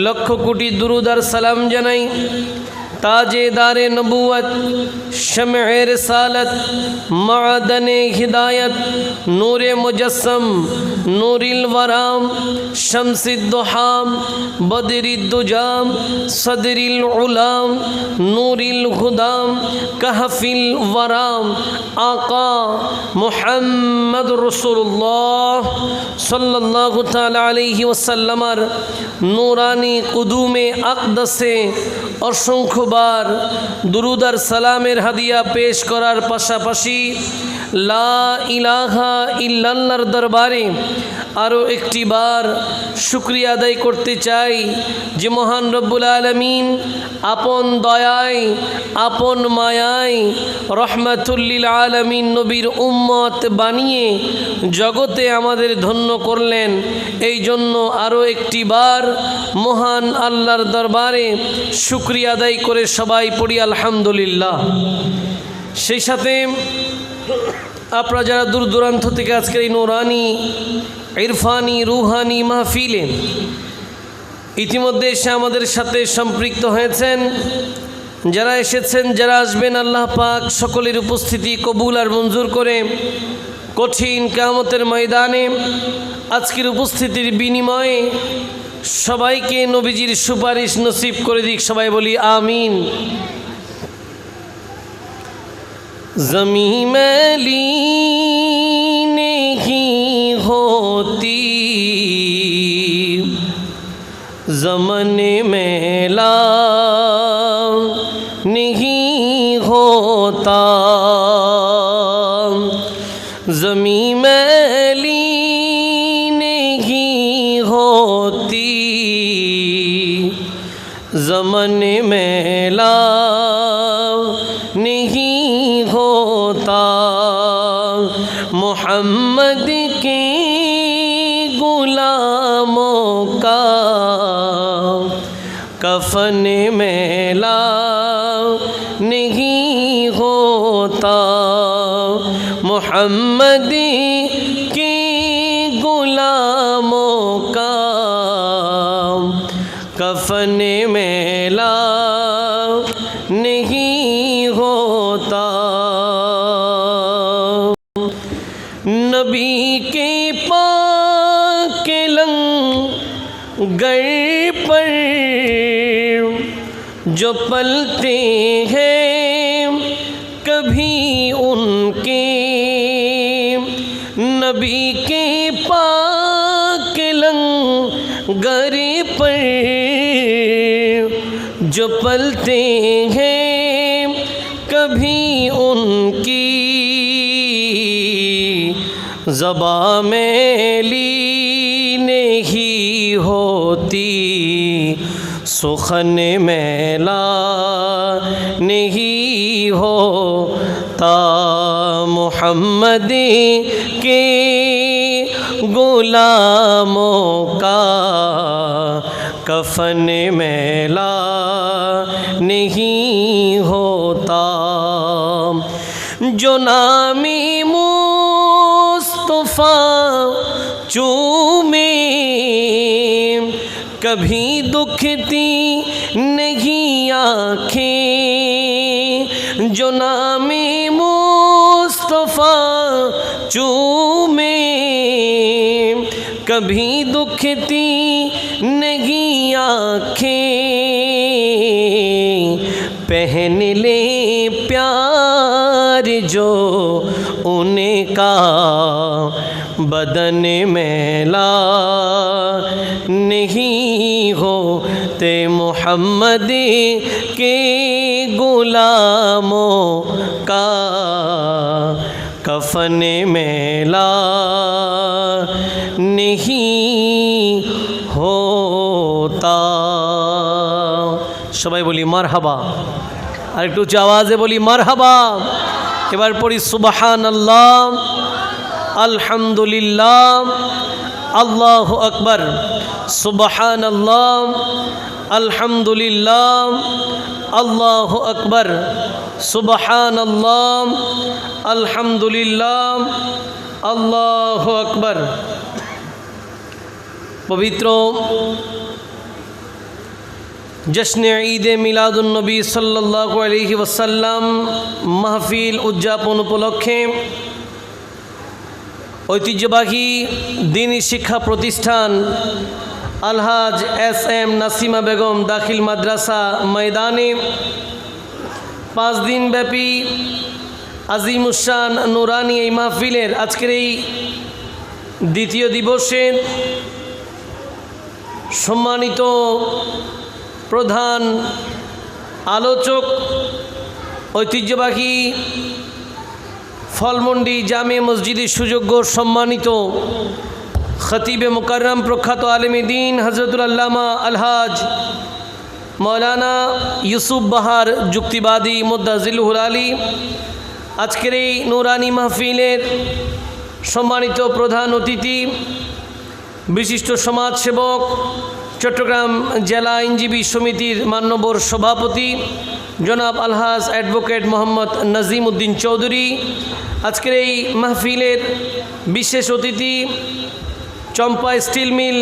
লক্ষ কোটি দুরুদ আর সালাম জানাই তাজেদারে নবুয়ত, শমএ রিসালত, মা'দানে হিদায়ত, নূরে মুজস্সম, নূরিল ওয়ারাম, শামসিদ দুহাম, বদরিদ দুজাম, সদরিল উলাম, নূরিল হুদাম, কাহফিল ওয়ারাম, আকা মুহাম্মদ রাসূলুল্লাহ সাল্লাল্লাহু তাআলা আলাইহি ওয়াসাল্লামার নূরানি কুদুমে আকদাসে অসংখ্যবার দুরুদ আর সালামের হাদিয়া পেশ করার পাশাপাশি লা ইলাহা ইল্লাল্লাহর দরবারে আরও একটি বার শুকরিয়া আদায় করতে চাই যে মহান রব্বুল আলামিন আপন দয়ায় আপন মায়ায় রহমাতুল্লিল আলামিন নবীর উম্মত বানিয়ে জগতে আমাদের ধন্য করলেন। এই জন্য আরও একটি বার মহান আল্লাহর দরবারে শুকরিয়া আদায় করে সবাই পড়ি আলহামদুলিল্লাহ। সেই সাথে আপনারা যারা দূর দূরান্ত থেকে আজকের এই নূরানি ইরফানি রুহানি মাহফিলে ইতিমধ্যে এসে আমাদের সাথে সম্পৃক্ত হয়েছেন, যারা এসেছেন, যারা আসবেন, আল্লাহ পাক সকলের উপস্থিতি কবুল আর মঞ্জুর করে কঠিন কিয়ামতের ময়দানে আজকের উপস্থিতির বিনিময়ে সবাইকে নবীজির সুপারিশ নসিব করে দিক। সবাই বলি আমিন। ज़मीं मैली नहीं होती, ज़मन मैला नहीं होता, ज़मीं मैली नहीं होती, ज़मन मैला नहीं होता, मोहम्मद के गुलामों का कफन मैला नहीं होता, मोहम्मद के गुलामों का कफन मैला नहीं होता। नबी के पाक लंगर पर जो पलते हैं कभी उनके, नबी के पाक लंगर पर जो पलते हैं कभी उनकी, ज़बा मैली नहीं होती, सुखन मैला नहीं होता, मोहम्मद के गुलामों का कफन मैला नहीं होता, जो नामी मुस्तफ़ा चूमे कभी दुखती नहीं आँखें, जो नामी मुस्तफ़ा चूमे कभी दुखती नहीं आँखें, पहन ले प्यार जो उनका बदन मैला नहीं होते, मोहम्मद के गुलामों का कफन मैला नहीं होता। সবাই বলি মারহাবা, আর একটু উচ্চ আওয়াজে বলি মারহাবা। এবার পড়ি সুবহানাল্লাহ, আলহামদুলিল্লাহ, আল্লাহু আকবার। সুবহানাল্লাহ, আলহামদুলিল্লাহ, আল্লাহু আকবার। সুবহানাল্লাহ, আলহামদুলিল্লাহ, আল্লাহু আকবার। পবিত্র জশ্নে ঈদে মিলাদুন্নবী সাল্লাল্লাহু আলাইহি ওয়াসাল্লাম মাহফিল উদযাপন উপলক্ষে ঐতিহ্যবাহী দ্বীনি শিক্ষা প্রতিষ্ঠান আলহাজ এস.এম. নাসিমা বেগম দাখিল মাদ্রাসা ময়দানে 5 দিনব্যাপী আজিমুশান নুরানি এই মাহফিলের আজকের এই দ্বিতীয় দিবসে সম্মানিত প্রধান আলোচক ঐতিহ্যবাহী ফলমন্ডি জামে মসজিদের সুযোগ্য সম্মানিত খতিবে মুকাররম প্রখ্যাত আলেমে দ্বীন হযরতুল আল্লামা আলহাজ মৌলানা ইউসুফ বাহার যুক্তিবাদী মুদ্দাজিলুল আলী, আজকের এই নুরানি মাহফিলের সম্মানিত প্রধান অতিথি বিশিষ্ট সমাজসেবক চট্টগ্রাম জেলা আইনজীবী সমিতির মান্যবর সভাপতি জনাব আলহাজ অ্যাডভোকেট মোহাম্মদ নাজিম উদ্দিন চৌধুরী, আজকের এই মাহফিলের বিশেষ অতিথি চম্পা স্টিল মিল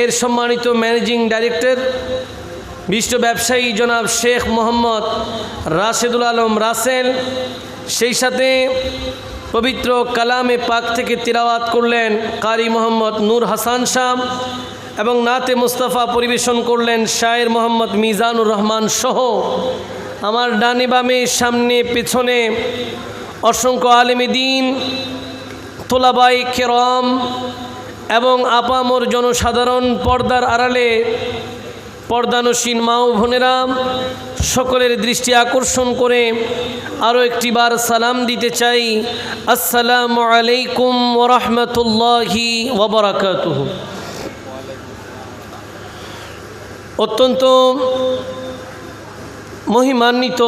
এর সম্মানিত ম্যানেজিং ডাইরেক্টর বিশিষ্ট ব্যবসায়ী জনাব শেখ মোহাম্মদ রাশেদুল আলম রাসেল, সেই সাথে পবিত্র কালামে পাক থেকে তিলাওয়াত করলেন কারি মোহাম্মদ নূর হাসান শাহ এবং নাতে মুস্তাফা পরিবেশন করলেন শায়ের মোহাম্মদ মিজানুর রহমান সহ আমার ডানে বামে সামনে পেছনে অসংখ্য আলেমে দ্বীন, তোলাবাই কেরাম এবং আপামর জনসাধারণ, পর্দার আড়ালে পর্দানসীন মা ও বোনেরা, সকলের দৃষ্টি আকর্ষণ করে আরও একটিবার সালাম দিতে চাই। আসসালামু আলাইকুম ওয়া রাহমাতুল্লাহি ওয়া বারাকাতুহু। অত্যন্ত মহিমান্বিত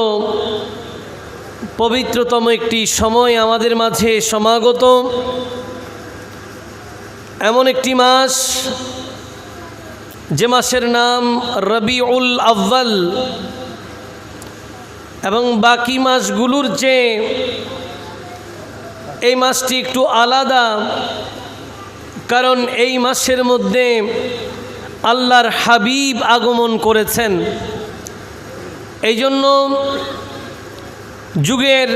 পবিত্রতম একটি সময় আমাদের মাঝে সমাগত, এমন একটি মাস যে মাসের নাম রবিউল আউয়াল এবং বাকি মাসগুলোর চেয়ে এই মাসটি একটু আলাদা, কারণ এই মাসের মধ্যে আল্লাহর হাবিব আগমন করেছেন। এই জন্য যুগের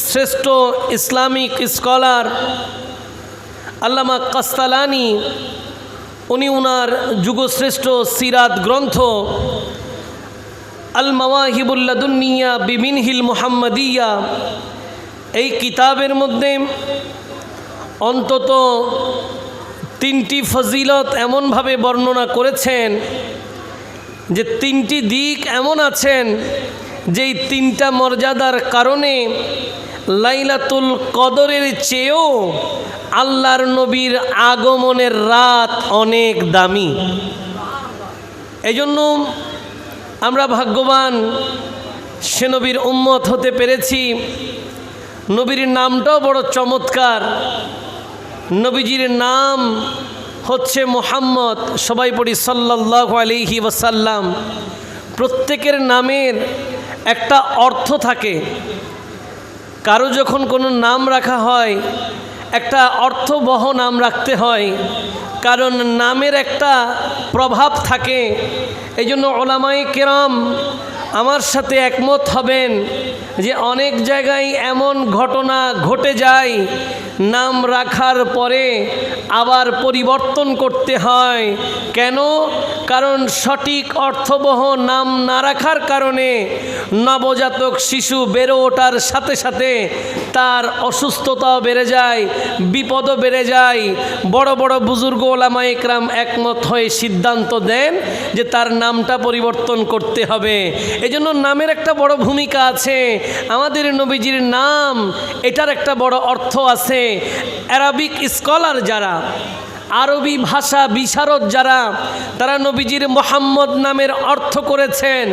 শ্রেষ্ঠ ইসলামিক স্কলার আল্লামা কাস্তালানি, উনি উনার যুগশ্রেষ্ঠ সিরাত গ্রন্থ আল মাওয়াহিবুল লাদুন্নিয়া বিমিনহিল মুহাম্মাদিয়া এই কিতাবের মধ্যে অন্তত 3টি ফজিলত এমনভাবে বর্ণনা করেছেন যে 3টি দিক এমন আছেন যেই 3টা মর্যাদার কারণে লাইলাতুল কদরের চেয়েও আল্লাহর নবীর আগমনের রাত অনেক দামি। এজন্য আমরা ভাগ্যবান সে নবীর উম্মত হতে পেরেছি। নবীর নামটাও বড় চমৎকার, নবীজির নাম হচ্ছে মুহাম্মদ, সবাই পড়ি সাল্লাল্লাহু আলাইহি ওয়াসাল্লাম। প্রত্যেকের নামের একটা অর্থ থাকে, কারো যখন কোনো নাম রাখা হয় একটা অর্থবহ নাম রাখতে হয়, কারণ নামের একটা প্রভাব থাকে। এই জন্য ওলামায়ে কেরাম আমার সাথে একমত হবেন যে অনেক জায়গায় এমন ঘটনা ঘটে যায় নাম রাখার পরে আবার পরিবর্তন করতে হয়। কেন? কারণ সঠিক অর্থবহ নাম না রাখার কারণে নবজাতক শিশু বেড়ে ওঠার সাথে সাথে তার অসুস্থতাও বেড়ে যায়, বিপদও বেড়ে যায়। বড় বড় বুজুর্গ ওলামায়ে কেরাম একমত হয়ে সিদ্ধান্ত দেন যে তার নামটা পরিবর্তন করতে হবে। এজন্য নামের একটা বড় ভূমিকা আছে। আমাদের নবীজির নাম, এটার একটা বড় অর্থ আছে। অ্যারাবিক স্কলার যারা, আরবি ভাষা বিশারদ যারা, তারা নবীজির মুহাম্মদ নামের অর্থ করেছেন।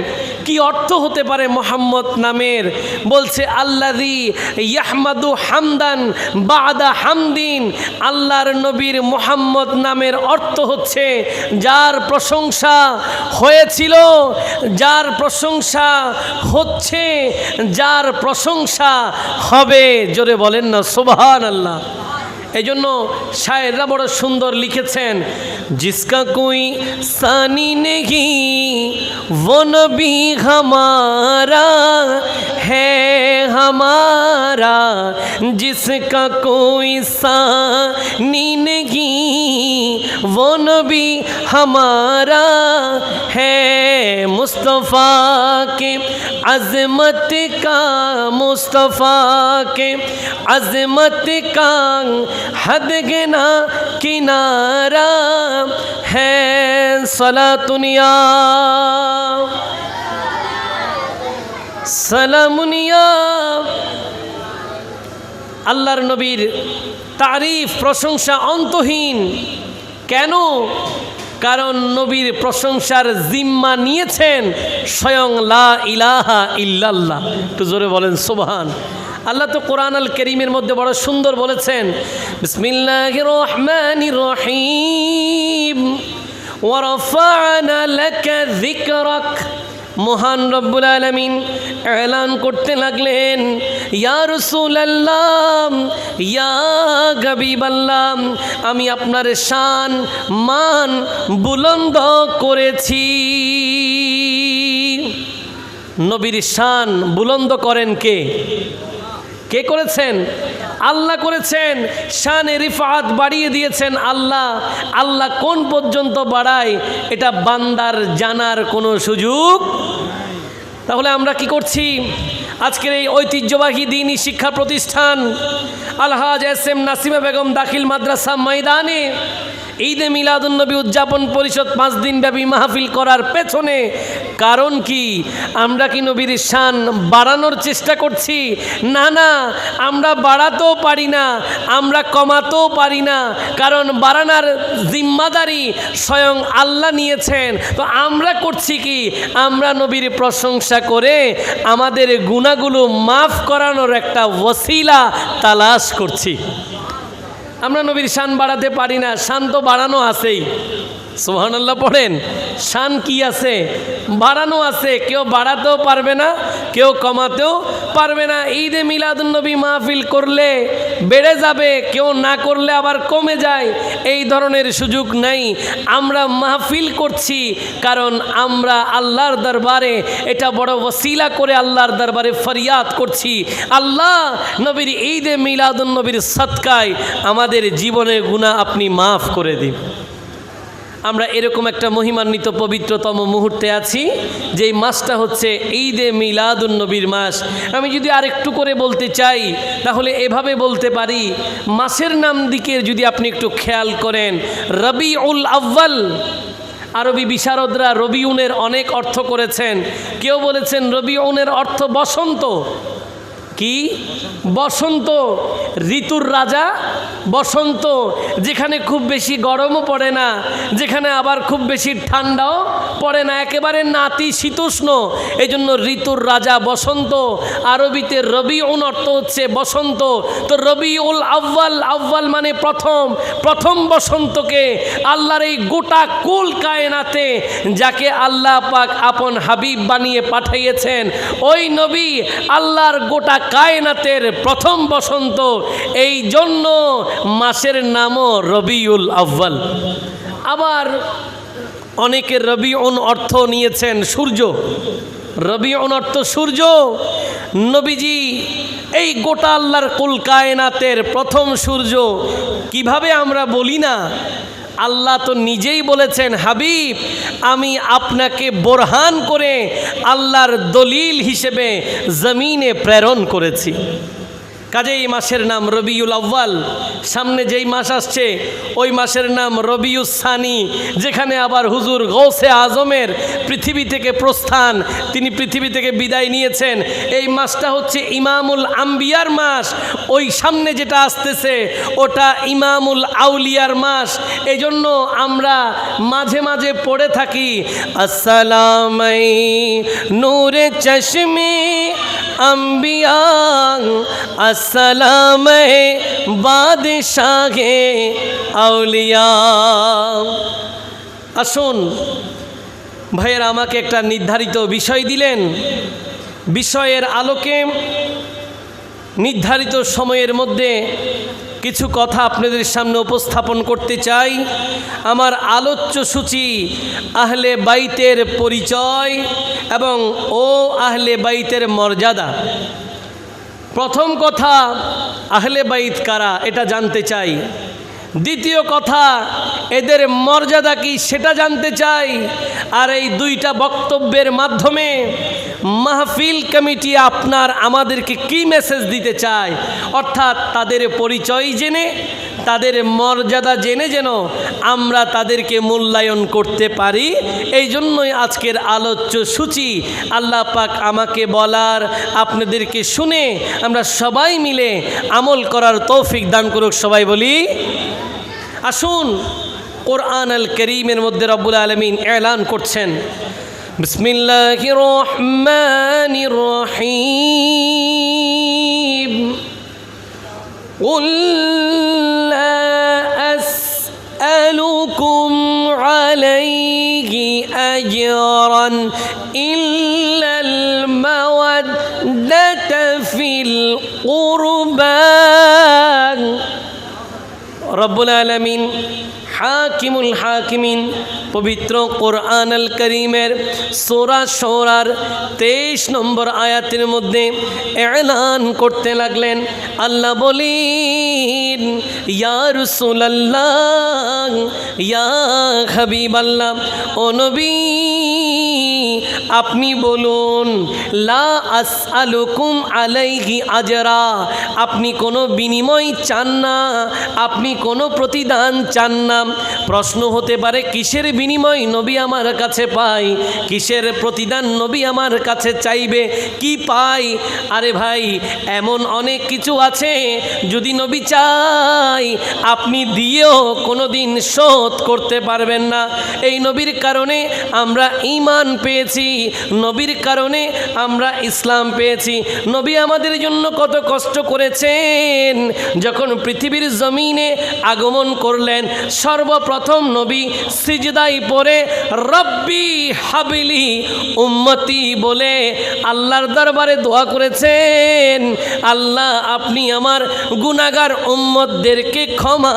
কি অর্থ হতে পারে মুহাম্মদ নামের? বলছে আল্লাযী ইয়াহমাদু হামদান বাদা হামদিন। আল্লাহর নবীর মুহাম্মদ নামের অর্থ হচ্ছে যার প্রশংসা হয়েছিল, যার প্রশংসা হচ্ছে, যার প্রশংসা হবে। জোরে বলেন না সুবহানাল্লাহ। এই জন্য শায়েররা বড় সুন্দর লিখেছেন, জিসকা কোই সানি নেহি वो नबी हमारा है हमारा, जिसका कोई सानी नहीं वो नबी हमारा है। मुस्तफ़ा के अज़मत का, मुस्तफ़ा के अज़मत का हद गिना किनारा है। सलातुनिया সালামুনিয়া। আল্লাহর নবীর তারিফ প্রশংসা অন্তহীন। কেন? কারণ নবীর প্রশংসার জিম্মা নিয়েছেন স্বয়ং লা ইলাহা ইল্লাল্লাহ। একটু জোরে বলেন সুবহান। আল্লাহ তো কোরআন আল কারীমের মধ্যে বড় সুন্দর বলেছেন, বিসমিল্লাহির রহমানির রহিম ওয়া রাফা'না লাকা যিকরাক। মহান রব্বুল আলামিন এলান করতে লাগলেন, ইয়া রাসূলুল্লাহ, ইয়া হাবিবাল্লাহ, আমি আপনার শান মান বুলন্দ করেছি। নবীর শান বুলন্দ করেন কে? কে করেছেন? আল্লাহ করেছেন। শানে রিফাত বাড়িয়ে দিয়েছেন আল্লাহ। আল্লাহ কোন পর্যন্ত বাড়ায় এটা বান্দার জানার কোনো সুযোগ। তাহলে আমরা কি করছি? আজকের এই ঐতিহ্যবাহী দ্বীনি শিক্ষা প্রতিষ্ঠান আলহাজ এস.এম. নাসিমা বেগম দাখিল মাদ্রাসা ময়দানে ঈদে মিলাদুন্নবী উদযাপন পরিষদ 5 দিন ব্যাপী মাহফিল করার পেছনে কারণ কি? আমরা কি নবীর শান বাড়ানোর চেষ্টা করছি? না না, আমরা বাড়াতেও পারি না, আমরা কমাতেও পারি না, কারণ বাড়ানোর জিম্মাদারি স্বয়ং আল্লাহ নিয়েছেন। তো আমরা করছি কি? আমরা নবীর প্রশংসা করে আমাদের গুনাহগুলো মাফ করানোর একটা ওসিলা তালাশ করছি। আমরা নবীর শান বাড়াতে পারি না, শান তো বাড়ানো আছেই। সুবহানাল্লাহ পড়েন। শান কি আছে? বাড়ানো আছে। কেউ বাড়াতেও পারবে না, কেউ কমাতেও পারবে না। ঈদে মিলাদুন্নবী মাহফিল করলে বেড়ে যাবে, কেউ না করলে আবার কমে যায়, এই ধরনের সুযোগ নাই। আমরা মাহফিল করছি কারণ আমরা আল্লাহর দরবারে এটা বড় ওসিলা করে আল্লাহর দরবারে ফরিয়াদ করছি, আল্লাহ নবীর ঈদে মিলাদুন্নবীর সদকায় আমাদের জীবনের গুনাহ আপনি মাফ করে দিন। আমরা এরকম একটা মহিমান্বিত পবিত্রতম মুহূর্তে আছি, যেই মাসটা হচ্ছে ঈদে মিলাদুন্নবীর মাস। আমি যদি আরেকটু করে বলতে চাই তাহলে এভাবে বলতে পারি, মাসের নাম দিকে যদি আপনি একটু খেয়াল করেন, রবিউল আউয়াল। আরবি বিশারদরা রবিউনের অনেক অর্থ করেছেন। কেউ বলেছেন রবিউনের অর্থ বসন্ত। কি? বসন্ত, ঋতুর রাজা বসন্ত, যেখানে খুব বেশি গরমও পড়ে না, যেখানে আবার খুব বেশি ঠান্ডাও পড়ে না, একেবারে নাতিশীতোষ্ণ, এই জন্য ঋতুর রাজা বসন্ত। আরবিতে রবিউন অর্থ হচ্ছে বসন্ত। তো রবিউল আউয়াল, আউয়াল মানে প্রথম, প্রথম বসন্তকে আল্লাহর এই গোটা কুল কায়নাতে যাকে আল্লাহ পাক আপন হাবিব বানিয়ে পাঠিয়েছেন, ওই নবী আল্লাহর গোটা কায়নাতের প্রথম বসন্ত। এই জন্য মাসের নামও রবিউল আউয়াল। আবার অনেকের রবিউন অর্থ নিয়েছেন সূর্য। রবিউন অর্থ সূর্য। নবীজি এই গোটা আল্লাহর কুল কায়নাতের প্রথম সূর্য। কিভাবে আমরা বলি না? আল্লাহ তো নিজেই বলেছেন, হাবিব আমি আপনাকে বোরহান করে আল্লাহর দলিল হিসেবে জমিনে প্রেরণ করেছি। কাজেই এই মাসের নাম রবিউল আউয়াল। সামনে যেই মাস আসছে ওই মাসের নাম রবিউস সানি, যেখানে আবার হুজুর গৌসে আজমের পৃথিবী থেকে প্রস্থান, তিনি পৃথিবী থেকে বিদায় নিয়েছেন। এই মাসটা হচ্ছে ইমামুল আম্বিয়ার মাস। ওই সামনে যেটা আসতেছে ওটা ইমামুল আউলিয়ার মাস। এই জন্য আমরা মাঝে মাঝে পড়ে থাকি, আসসালামাই নূরে চশমে আম্বিয়া, আসসালামে বাদশাহে আউলিয়া। আসুন ভাইয়েরা, আমাকে একটা নির্ধারিত বিষয় দিলেন, বিষয়ের আলোকে নির্ধারিত সময়ের মধ্যে কিছু কথা আপনাদের সামনে উপস্থাপন করতে চাই। আমার আলোচ্য সূচি আহলে বাইতের পরিচয় এবং ও আহলে বাইতের মর্যাদা। প্রথম কথা, আহলে বাইত কারা এটা জানতে চাই। দ্বিতীয় কথা, এদের মর্যাদা কি সেটা জানতে চাই। আর এই দুইটা বক্তব্যের মাধ্যমে মাহফিল কমিটি আমাদেরকে কি মেসেজ দিতে চায়, অর্থাৎ তাদের পরিচয় জেনে, তাদের মর্যাদা জেনে যেন আমরা তাদেরকে মূল্যায়ন করতে পারি। এই জন্যই আজকের আলোচ্য সূচি। আল্লাহ পাক আমাকে বলার, আপনাদেরকে শুনে আমরা সবাই মিলে আমল করার তৌফিক দান করুক। সবাই বলি আসুন। কোরআন আল কারীমের মধ্যে রব্বুল আলামিন এলান করছেন, বিসমিল্লাহির রহমানির রহিম, কুল লা আসআলুকুম আলাইহি আজরান ইল্লাল মাওয়াদ্দাতা ফিল কুরবা। রব্বুল আলামিন হাকিমুল হাকিমিন পবিত্র কোরআন আল কারীমের সূরা শূরার 23 নম্বর আয়াতের মধ্যে এলান করতে লাগলেন। আল্লাহ বলেন, ইয়া রাসূলুল্লাহ, ইয়া হাবিবাল্লাহ, ও নবী আপনি বলুন, লা আসআলুকুম আলাইহি আজরা, আপনি কোনো বিনিময় চান না, আপনি কোনো প্রতিদান চান না। প্রশ্ন হতে পারে, কিসের বিনিময় নবী আমার কাছে পাই, কিসের প্রতিদান নবী আমার কাছে চাইবে, কি পাই? আরে ভাই, এমন অনেক কিছু আছে যদি নবী চাই আপনি দিয়েও কোনো দিন শোধ করতে পারবেন না। এই নবীর কারণে আমরা ঈমান পেয়েছি, নবীর কারণে আমরা ইসলাম পেয়েছি। নবী আমাদের জন্য কত কষ্ট করেছেন। যখন পৃথিবীর জমিনে আগমন করলেন, সর্বপ্রথম নবী সিজদায় পড়ে রব্বি হাবিলি উম্মতি বলে আল্লাহর দরবারে দোয়া করেছেন, আল্লাহ আপনি আমার গুনাহগার উম্মতদেরকে ক্ষমা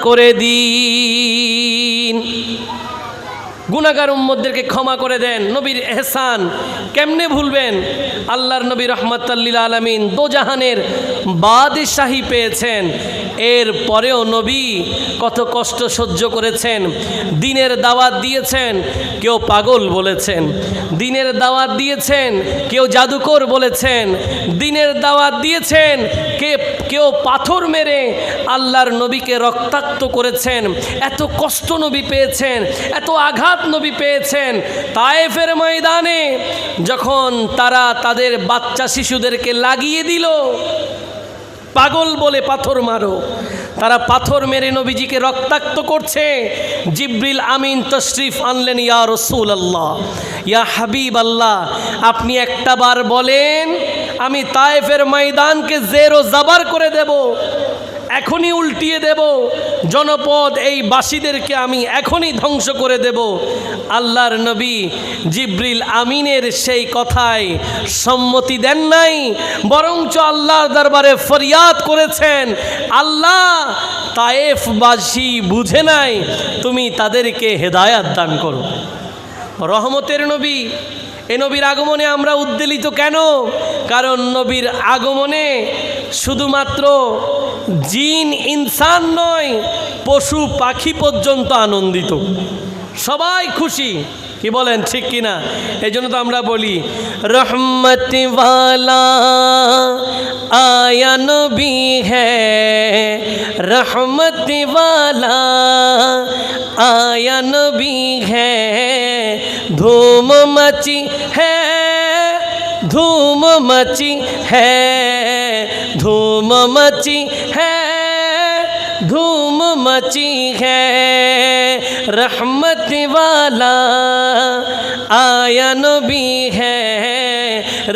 করে দিন, গুনাহগার উম্মতদেরকে ক্ষমা করে দেন। নবীর এহসান কেমনে ভুলবেন? আল্লাহর নবী রাহমাতাল লিল আলামিন দোজাহানের বাদশাহী পেয়েছেন, এর পরেও নবী কত কষ্ট সহ্য করেছেন। দিনের দাওয়াত দিয়েছেন, কেউ পাগল বলেছেন। দিনের দাওয়াত দিয়েছেন, কেউ জাদুকর বলেছেন। দিনের দাওয়াত দিয়েছেন, কেউ পাথর মেরে আল্লাহর নবীকে রক্তাক্ত করেছেন। এত কষ্ট নবী পেয়েছেন, এত আঘাত নবী পেয়েছেন। তায়েফের ময়দানে যখন তারা তাদের বাচ্চা শিশুদেরকে লাগিয়ে দিল, পাগল বলে পাথর মারো, তারা পাথর মেরে নবীজিকে রক্তাক্ত করছে। জিবরিল আমিন তশরিফ আনলেন, ইয়া রাসূলুল্লাহ, ইয়া হাবিব আল্লাহ, আপনি একটা বার বলেন, আমি তায়েফের ময়দানকে জেরো জাবার করে দেব, এখনই উল্টিয়ে দেব, জনপদ এই বাসীদেরকে আমি এখনই ধ্বংস করে দেব। আল্লাহর নবী জিবরিল আমিনের সেই কথায় সম্মতি দেন নাই, বরঞ্চ আল্লাহর দরবারে ফরিয়াদ করেছেন, আল্লাহ তায়েফবাসী বুঝে নাই, তুমি তাদেরকে হেদায়াত দান করো। রহমতের নবী, এ নবীর আগমনে আমরা উদ্বেলিত কেন? কারণ নবীর আগমনে শুধুমাত্র জিন ইনসান নয়, পশু পাখি পর্যন্ত আনন্দিত, সবাই খুশি। কি বলেন, ঠিক কিনা? এই জন্য তো আমরা বলি, রহমত ওয়ালা আয়া নবী হ্যায়, রহমত ওয়ালা আয়া নবী হ্যায়, ধूम मची है, धूम मची है, धूम मची है, धूम मची है, रहमत वाला आया नबी है,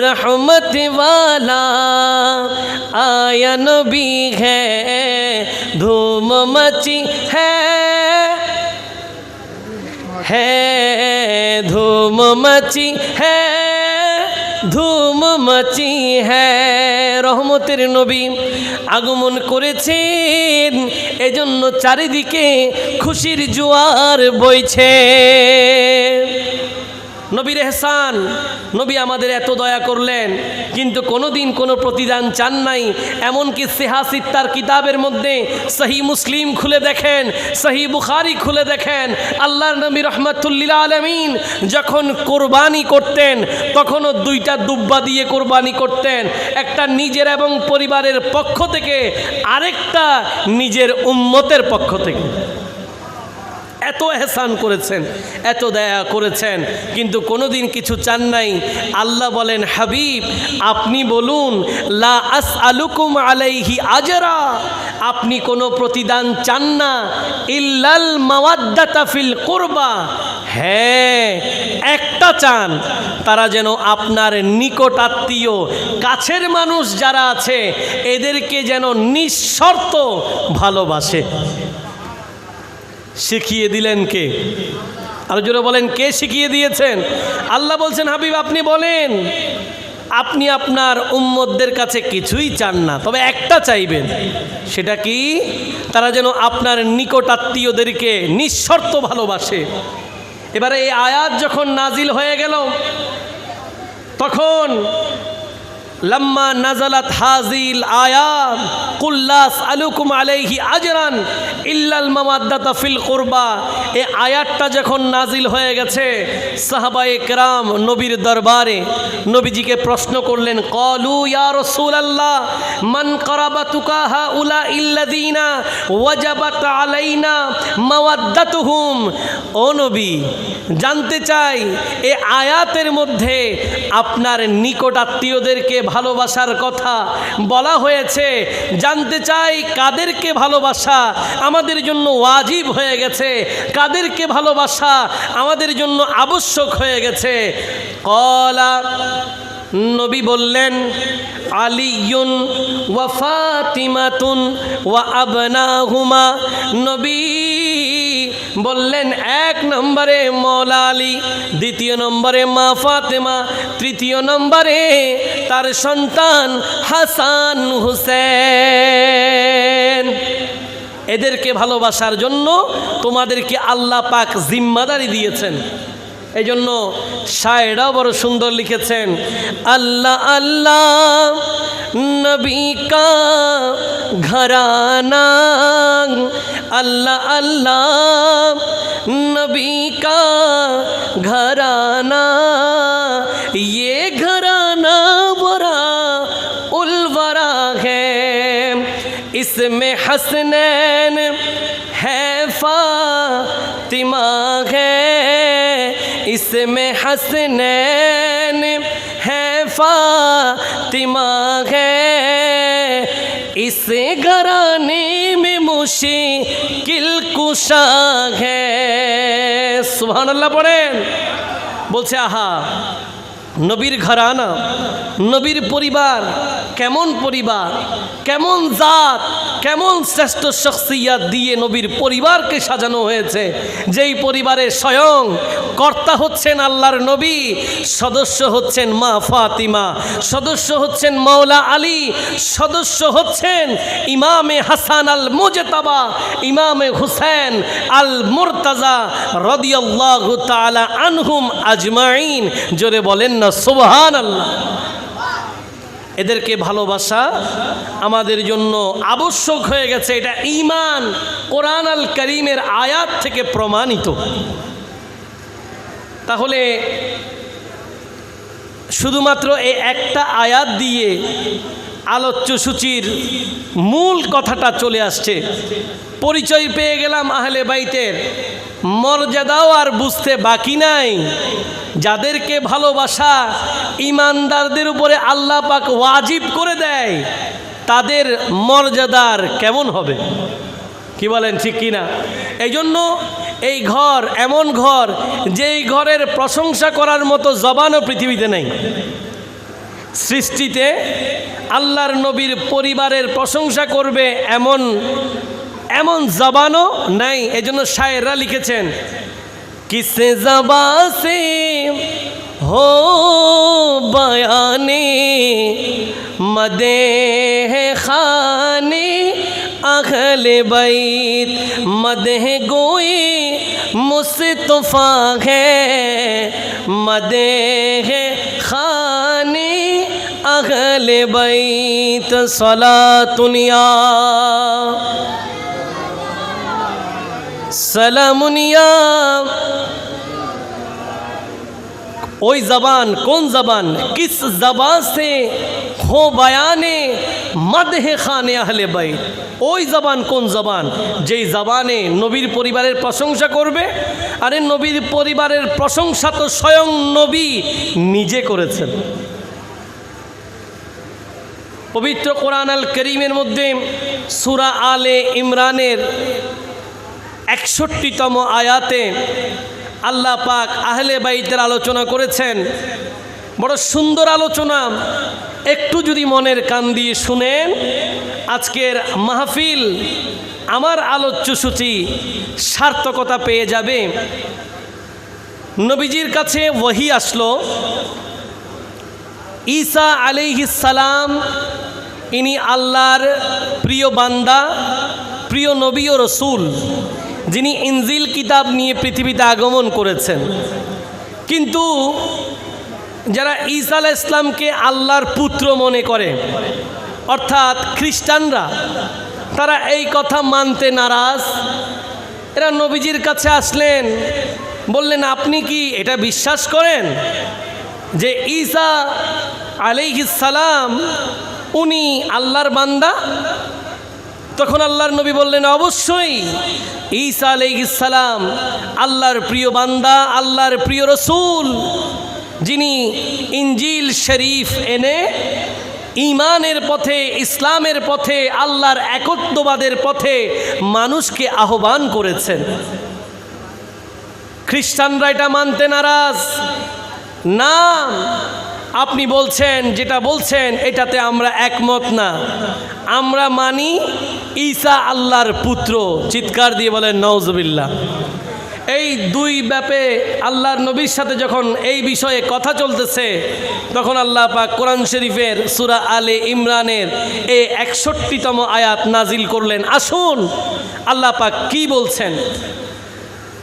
रहमत वाला आया नबी है, धूम मची है, धूम मची है, ধুম মচি হ্যায়, রহমতের নবী আগমন করেছেন, এজন্য চারিদিকে খুশির জোয়ার বইছে। নবীর এহসান, নবী আমাদের এত দয়া করলেন, কিন্তু কোনোদিন কোনো প্রতিদান চান নাই। এমনকি সিহাসিত্তার কিতাবের মধ্যে সহি মুসলিম খুলে দেখেন, সহি বুখারি খুলে দেখেন, আল্লাহর নবী রহমাতুল্লিল আলামিন যখন কোরবানি করতেন তখনও দুইটা দুব্বা দিয়ে কোরবানি করতেন, একটা নিজের এবং পরিবারের পক্ষ থেকে, আরেকটা নিজের উম্মতের পক্ষ থেকে। এত এহসান করেছেন, এত দয়া করেছেন, কিন্তু কোনোদিন কিছু চান নাই। আল্লাহ বলেন, হাবিব আপনি বলুন, লা আসআলুকুম আলাইহি আজরা, আপনি কোনো প্রতিদান চান না, ইল্লাল মাওয়াদ্দাতা ফিল কুরবা, হ্যাঁ একটা চান, তারা যেন আপনার নিকট আত্মীয়, কাছের মানুষ যারা আছে এদেরকে যেন নিঃশর্ত ভালোবাসে। শিখিয়ে দিলেন কে? আর জোরে বলেন, কে শিখিয়ে দিয়েছেন? আল্লাহ বলছেন, হাবিব আপনি বলেন, আপনি আপনার উম্মতদের কাছে কিছুই চান না, তবে একটা চাইবেন। সেটা কি? তারা যেন আপনার নিকট আত্মীয়দেরকে নিঃশর্ত ভালোবাসে। এবারে এই আয়াত যখন নাজিল হয়ে গেল, তখন লম্মা নাজালাত হাজিল আয়াত কুল্লাস আলুকুম আলাইহি আজরান ইল্লাল মাওয়াদ্দাতা ফিল কুরবা, এই আয়াতটা যখন নাজিল হয়ে গেছে, সাহাবায়ে কেরাম নবীর দরবারে নবীজিকে প্রশ্ন করলেন, ক্বালু ইয়া রাসূলুল্লাহ মান কারাবাতুকা হাউলা ইল্লাযিনা ওয়াজাবাত আলাইনা মাওয়াদ্দাতুহুম। ও নবী, জানতে চাই এই আয়াতের মধ্যে আপনার নিকট আত্মীয়দেরকে ভালোবাসার কথা বলা হয়েছে, জানতে চাই কাদেরকে ভালোবাসা আমাদের জন্য ওয়াজিব হয়ে গেছে, কাদেরকে ভালোবাসা আমাদের জন্য আবশ্যক হয়ে গেছে। ক্বালা, নবী বললেন, আলিয়ুন ওয়া ফাতিমাতুন ওয়া আবনাহুমা। নবী বললেন, এক নম্বরে মৌলা আলী, দ্বিতীয় নম্বরে মা ফাতেমা, তৃতীয় নম্বরে তার সন্তান হাসান হুসেন। এদেরকে ভালোবাসার জন্য তোমাদেরকে আল্লাহ পাক জিম্মাদারি দিয়েছেন। এই জন্য শায়েরাও বড় সুন্দর লিখেছেন, আল্লাহ আল্লাহ নবী কা ঘরানা, আল্লাহ আল্লাহ নবী কা ঘরানা, ये घराना बड़ा उलवरा है, इसमें हसनैन है फातिमा है, इसमें हसनैन है फातिमा है, इस घराने में मुश्किल कुशा है। सुबहानाल्लाह पढ़ेन। বলছে, আহা নবীর ঘরানা, নবীর পরিবার, কেমন পরিবার, কেমন জাত, কেমন শ্রেষ্ঠ শখসিয়াত দিয়ে নবীর পরিবারকে সাজানো হয়েছে, যেই পরিবারের স্বয়ং কর্তা হচ্ছেন আল্লাহর নবী, সদস্য হচ্ছেন মা ফাতিমা, সদস্য হচ্ছেন মৌলা আলী, সদস্য হচ্ছেন ইমামে হাসান আল মুজতাবা, ইমামে হুসেন আল মুরতাজা রাদিয়াল্লাহু তাআলা আনহুম আজমাইন। জোরে বলেন না সুবহানাল্লাহ। এদেরকে ভালোবাসা আমাদের জন্য আবশ্যক হয়ে গেছে, এটা ঈমান কোরআন আল কারীমের আয়াত থেকে প্রমাণিত। তাহলে শুধুমাত্র এই একটা আয়াত দিয়ে আলোচ্য সূচির মূল কথাটা চলে আসছে। পরিচয় পেয়ে গেলাম আহলে বাইতের, মর্যাদাও আর বুঝতে বাকি নাই। যাদেরকে ভালোবাসা ইমানদারদের উপরে আল্লাহ পাক ওয়াজিব করে দেয়, তাদের মর্যাদার কেমন হবে? কি বলেন, ঠিক কি না? এই জন্য এই ঘর এমন ঘর, যেই ঘরের প্রশংসা করার মতো জবানও পৃথিবীতে নেই। সৃষ্টিতে আল্লাহর নবীর পরিবারের প্রশংসা করবে এমন জবানও নাই। এই জন্য শায়েররা লিখেছেন, কিসে জবা সে हो बयाने मदेह खाने अहले बैत, मदेह गोए मुस्तफा है, मदेह खाने अहले बैत सलातुनिया सलामुनिया। ওই জবান কোন জবান, কিস জবান সে হো বয়ানে মদহে খানে আহলে বাইত, ওই জবান কোন জবান যেই জবানে নবীর পরিবারের প্রশংসা করবে। আরে নবীর পরিবারের প্রশংসা তো স্বয়ং নবী নিজে করেছেন। পবিত্র কোরআন আল করিমের মধ্যে সূরা আলে ইমরানের 61তম আয়াতে আল্লাহ পাক আহলে বাইতের আলোচনা করেছেন। বড় সুন্দর আলোচনা, একটু যদি মনের কান দিয়ে শুনেন আজকের মাহফিল, আমার আলোচ্যসূচি সার্থকতা পেয়ে যাবে। নবীজির কাছে ওহী আসলো, ঈসা আলাইহিস সালাম ইনি আল্লাহর প্রিয় বান্দা, প্রিয় নবী ও রসূল, যিনি ইনজিল কিতাব নিয়ে পৃথিবীতে আগমন করেছেন। কিন্তু যারা ঈসা আলাইহিস সালামকে আল্লাহর পুত্র মনে করে, অর্থাৎ খ্রিস্টানরা, তারা এই কথা মানতে নারাজ। এরা নবীজির কাছে আসলেন, বললেন আপনি কি এটা বিশ্বাস করেন যে ঈসা আলাইহিস সালাম উনি আল্লাহর বান্দা? তখন আল্লাহর নবী বললেন অবশ্যই ঈসা আলাইহিস সালাম আল্লাহর প্রিয় বান্দা, আল্লাহর প্রিয় রসূল, যিনি ইনজিল শরীফ এনে ঈমানের পথে, ইসলামের পথে, আল্লাহর একত্ববাদের পথে মানুষকে আহ্বান করেছেন। খ্রিস্টানরা এটা মানতে নারাজ। না, আপনি বলছেন, যেটা বলছেন এটাতে আমরা একমত না, আমরা মানি ঈসা আল্লাহর পুত্র। চিৎকার দিয়ে বলেন নাউজুবিল্লাহ। এই দুই ব্যাপে আল্লাহর নবীর সাথে যখন এই বিষয়ে কথা চলতেছে, তখন আল্লাহ পাক কোরআন শরীফের সূরা আলে ইমরানের এই 61তম আয়াত নাজিল করলেন। আসুন আল্লাহ পাক কি বলছেন।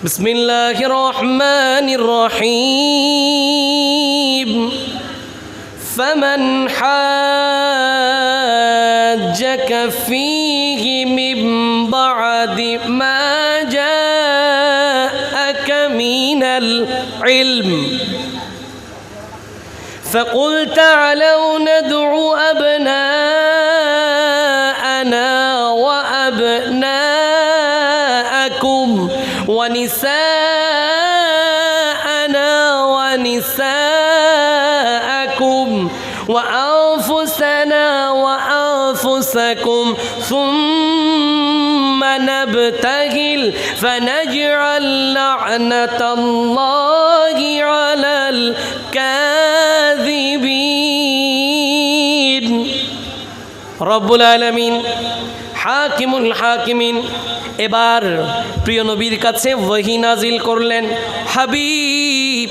বিসমিল্লাহির রহমানির রহিম। فمن حاجك فيه من بعد ما جاءك من العلم فقل تعالوا ندع أبناءنا وأبناءكم ونساءنا ونساءكم وأنفسنا وأنفسكم ثم نبتهل فنجعل لعنة الله على الكاذبين। رب العالمين হাকিমুল হাকিমিন এবার প্রিয় নবীর কাছে ওহী নাজিল করলেন। হাবিব,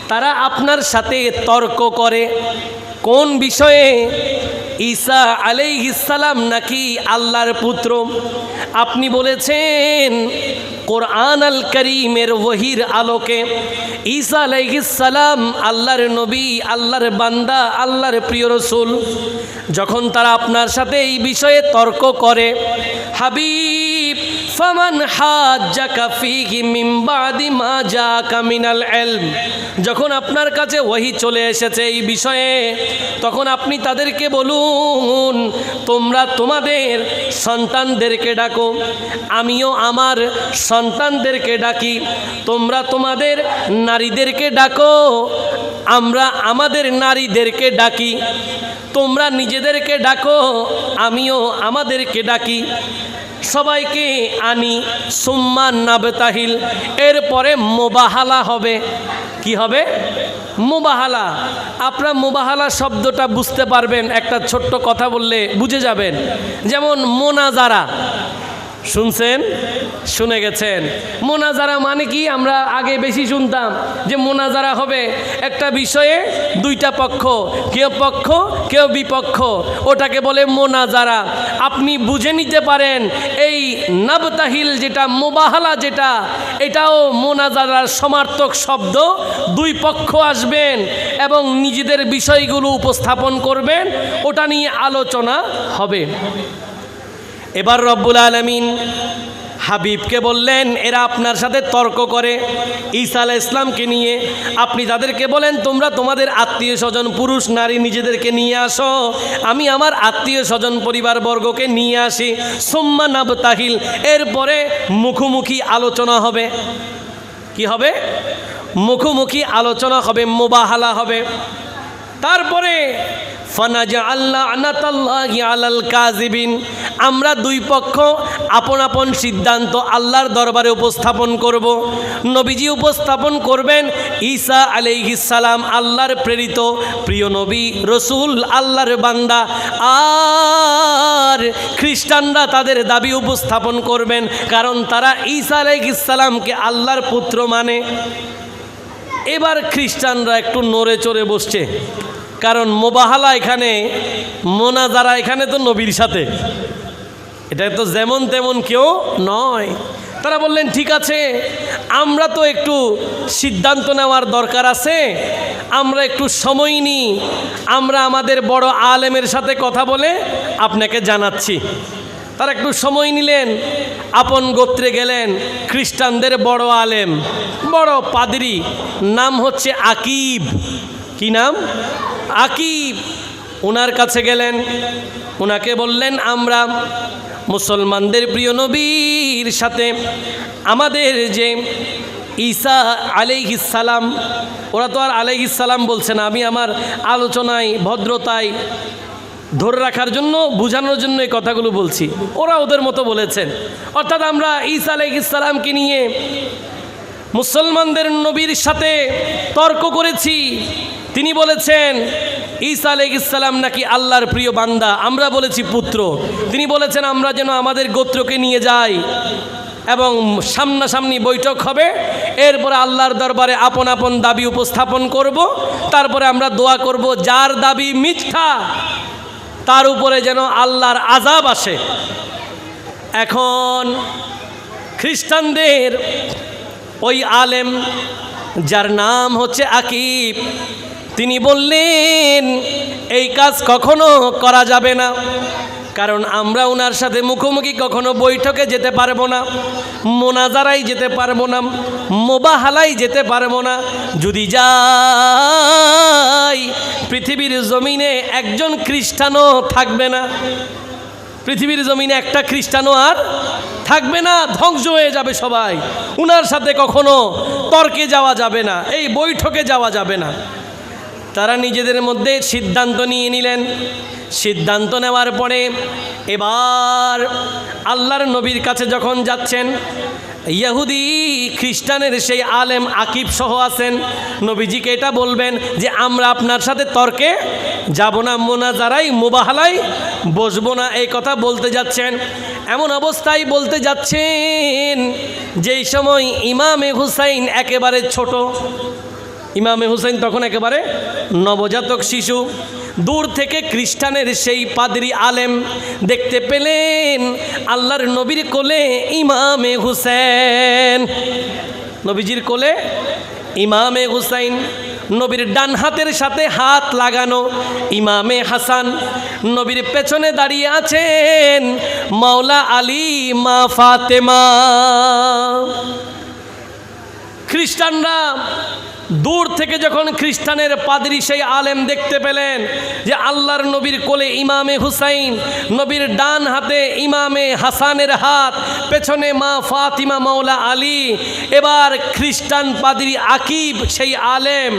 তারা আপনার সাথে তর্ক করে কোন বিষয়ে? ঈসা আলাইহিস সালাম নাকি আল্লাহর পুত্র? আপনি বলেছেন কোরআন আল করিমের ওহীর আলোকে ঈসা আলাইহিস সালাম আল্লাহর নবী, আল্লাহর বান্দা, আল্লাহর প্রিয় রসূল। যখন তারা আপনার সাথে এই বিষয়ে তর্ক করে, হাবিব, ফামান হাজ্জাকা ফীহি মিন বাদি মা জাআকা মিনাল ইলম, যখন আপনার কাছে ওহী চলে এসেছে এই বিষয়ে, তখন আপনি তাদেরকে বলুন তোমরা তোমাদের সন্তানদেরকে ডাকো, আমিও আমার সন্তানদেরকে ডাকি। তোমরা তোমাদের নারীদেরকে ডাকো, আমরা আমাদের নারীদেরকে ডাকি। তোমরা নিজেদেরকে ডাকো, আমিও আমাদেরকে ডাকি। সবাইকে আনি, সুম্মা নাবতাহিল, এরপরে মোবাহালা হবে। কি হবে? মুবাহালা। আপনারা মুবাহালা শব্দটা বুঝতে পারবেন একটা ছোট্ট কথা বললে বুঝে যাবেন। যেমন মোনাজারা, শুনছেন? শুনে গেছেন। মোনাজারা মানে কি? আমরা আগে বেশি শুনতাম যে মোনাজারা হবে একটা বিষয়ে দুইটা পক্ষ, কেউ পক্ষ কেউ বিপক্ষ, ওটাকে বলে মোনাজারা। আপনি বুঝে নিতে পারেন এই নাবতাহিল যেটা, মুবাহালা যেটা, এটাও মোনাজারার সমার্থক শব্দ। দুই পক্ষ আসবেন এবং নিজেদের বিষয়গুলো উপস্থাপন করবেন, ওটা নিয়ে আলোচনা হবে। এবার রব্বুল আলামিন হাবিবকে বললেন, এরা আপনার সাথে তর্ক করে ঈসা আলাইহিস সালামকে নিয়ে। আপনি তাদেরকে বলেন, তোমরা তোমাদের আত্মীয় স্বজন পুরুষ নারী নিজেদেরকে নিয়ে আসো, আমি আমার আত্মীয় স্বজন পরিবারবর্গকে নিয়ে আসি। সুম্মা নাবতাহিল, এরপরে মুখোমুখি আলোচনা হবে। কি হবে? মুখোমুখি আলোচনা হবে, মুবাহালা হবে। তারপরে আমরা দুই পক্ষ আপন আপন সিদ্ধান্ত আল্লাহর দরবারে উপস্থাপন করব। নবীজি উপস্থাপন করবেন ঈসা আলাইহিস সালাম আল্লাহর প্রেরিত প্রিয় নবী রসুল, আল্লাহর বান্দা। আর খ্রিস্টানরা তাদের দাবি উপস্থাপন করবেন, কারণ তারা ঈসা আলাইহিস সালামকে আল্লাহর পুত্র মানে। এবার খ্রিস্টানরা একটু নড়ে চড়ে বসছে, কারণ মুবাহালা এখানে, মোনাজারা এখানে তো নবীর সাথে, এটা তো যেমন তেমন কেউ নয়। তারা বললেন, ঠিক আছে, আমরা তো একটু সিদ্ধান্ত নেওয়ার দরকার আছে, আমরা একটু সময় নিই, আমরা আমাদের বড় আলেমের সাথে কথা বলে আপনাকে জানাচ্ছি। তারা একটু সময় নিলেন, আপন গোত্রে গেলেন। খ্রিস্টানদের বড় আলেম, বড় পাদ্রী, নাম হচ্ছে আকিব। কি নাম? আকিব। ওনার কাছে গেলেন, ওনাকে বললেন, আমরা মুসলমানদের প্রিয় নবীর সাথে আমাদের যে ঈসা আলাইহিস সালাম, ওরা তো আর আলাইহিস সালাম বলছে না, আমি আমার আলোচনায় ভদ্রতায় ধরে রাখার জন্য, বোঝানোর জন্য এই কথাগুলো বলছি, ওরা ওদের মতো বলেছেন। অর্থাৎ আমরা ঈসা আলাইহিস সালামকে নিয়ে মুসলমানদের নবীর সাথে তর্ক করেছি। তিনি বলেছেন ঈসা আলাইহিস সালাম নাকি আল্লাহর প্রিয় বান্দা, আমরা বলেছি পুত্র। তিনি বলেছেন আমরা যেন আমাদের গোত্রকে নিয়ে যাই এবং সামনাসামনি বৈঠক হবে, এরপরে আল্লাহর দরবারে আপন আপন দাবি উপস্থাপন করব, তারপরে আমরা দোয়া করব যার দাবি মিথ্যা তার উপরে যেন আল্লাহর আযাব আসে। এখন খ্রিস্টানদের ওই আলেম যার নাম হচ্ছে আকিব, তিনি বললেন এই কাজ কখনো করা যাবে না, কারণ আমরা ওনার সাথে মুখোমুখি কখনো বৈঠকে যেতে পারবো না, মোনাজারাই যেতে পারবো না, মুবাহালাই যেতে পারবো না। যদি যাই পৃথিবীর জমিনে একজন খ্রিস্টানও থাকবে না, পৃথিবীর জমিনে একটা খ্রিস্টানও আর থাকবে না, ধ্বংস হয়ে যাবে সবাই। উনার সাথে কখনো তর্কে যাওয়া যাবে না, এই বৈঠকে যাওয়া যাবে না। তারা নিজেদের মধ্যে সিদ্ধান্ত নিয়ে নিলেন। সিদ্ধান্ত নেওয়ার পরে এবার আল্লাহর নবীর কাছে যখন যাচ্ছেন, ইহুদি খ্রিস্টানের সেই আলেম আকিব সহ আছেন, নবীজিকে এটা বলবেন যে আমরা আপনার সাথে তর্কে যাব না, মোনাজারাই মুবাহালাই বসবো না, এই কথা বলতে যাচ্ছেন। এমন অবস্থায় বলতে যাচ্ছেন যেই সময় ইমামে হুসাইন একেবারে ছোট, ইমামে হুসাইন তখন একেবারে নবজাতক শিশু। দূর থেকে খ্রিস্টানের সেই পাদ্রী আলেম দেখতে পেলেন আল্লাহর নবীর কোলে ইমামে হুসেন, নবীজির কোলে ইমামে হুসাইন, নবীর ডান হাতের সাথে হাত লাগানো ইমামে হাসান, নবীর পেছনে দাঁড়িয়ে আছেন মাওলা আলী, মা ফাতেমা। খ্রিস্টানরা দূর থেকে যখন খ্রিস্টানের পাদ্রী সেই আলেম দেখতে পেলেন যে আল্লাহর নবীর কোলে ইমামে হুসাইন, নবীর ডান হাতে ইমামে হাসানের হাত, পেছনে মা ফাতিমা মাওলা আলী, এবার খ্রিস্টান পাদ্রী আকিব সেই আলেম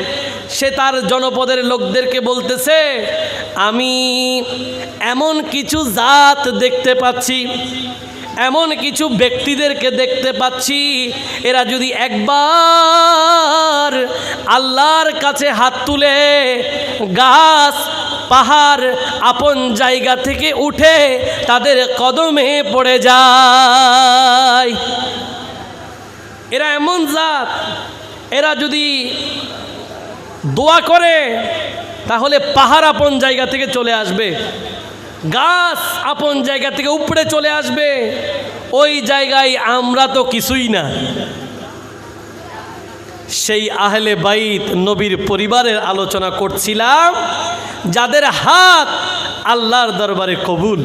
সে তার জনপদের লোকদেরকে বলতেছে, আমি এমন কিছু জাত দেখতে পাচ্ছি, এমন কিছু ব্যক্তিদেরকে দেখতে পাচ্ছি, এরা যদি একবার আল্লাহর কাছে হাত তুলে গাছ পাহাড় আপন জায়গা থেকে উঠে তাদের কদমে পড়ে যায়। এরা এমন জাত, এরা যদি দোয়া করে তাহলে পাহাড় আপন জায়গা থেকে চলে আসবে, গাছ আপন জায়গা থেকে উপড়ে চলে আসবে। ওই জায়গায় আমরা তো কিছুই না। সেই আহলে বাইত নবীর পরিবারের আলোচনা করছিলাম, যাদের হাত আল্লাহর দরবারে কবুল।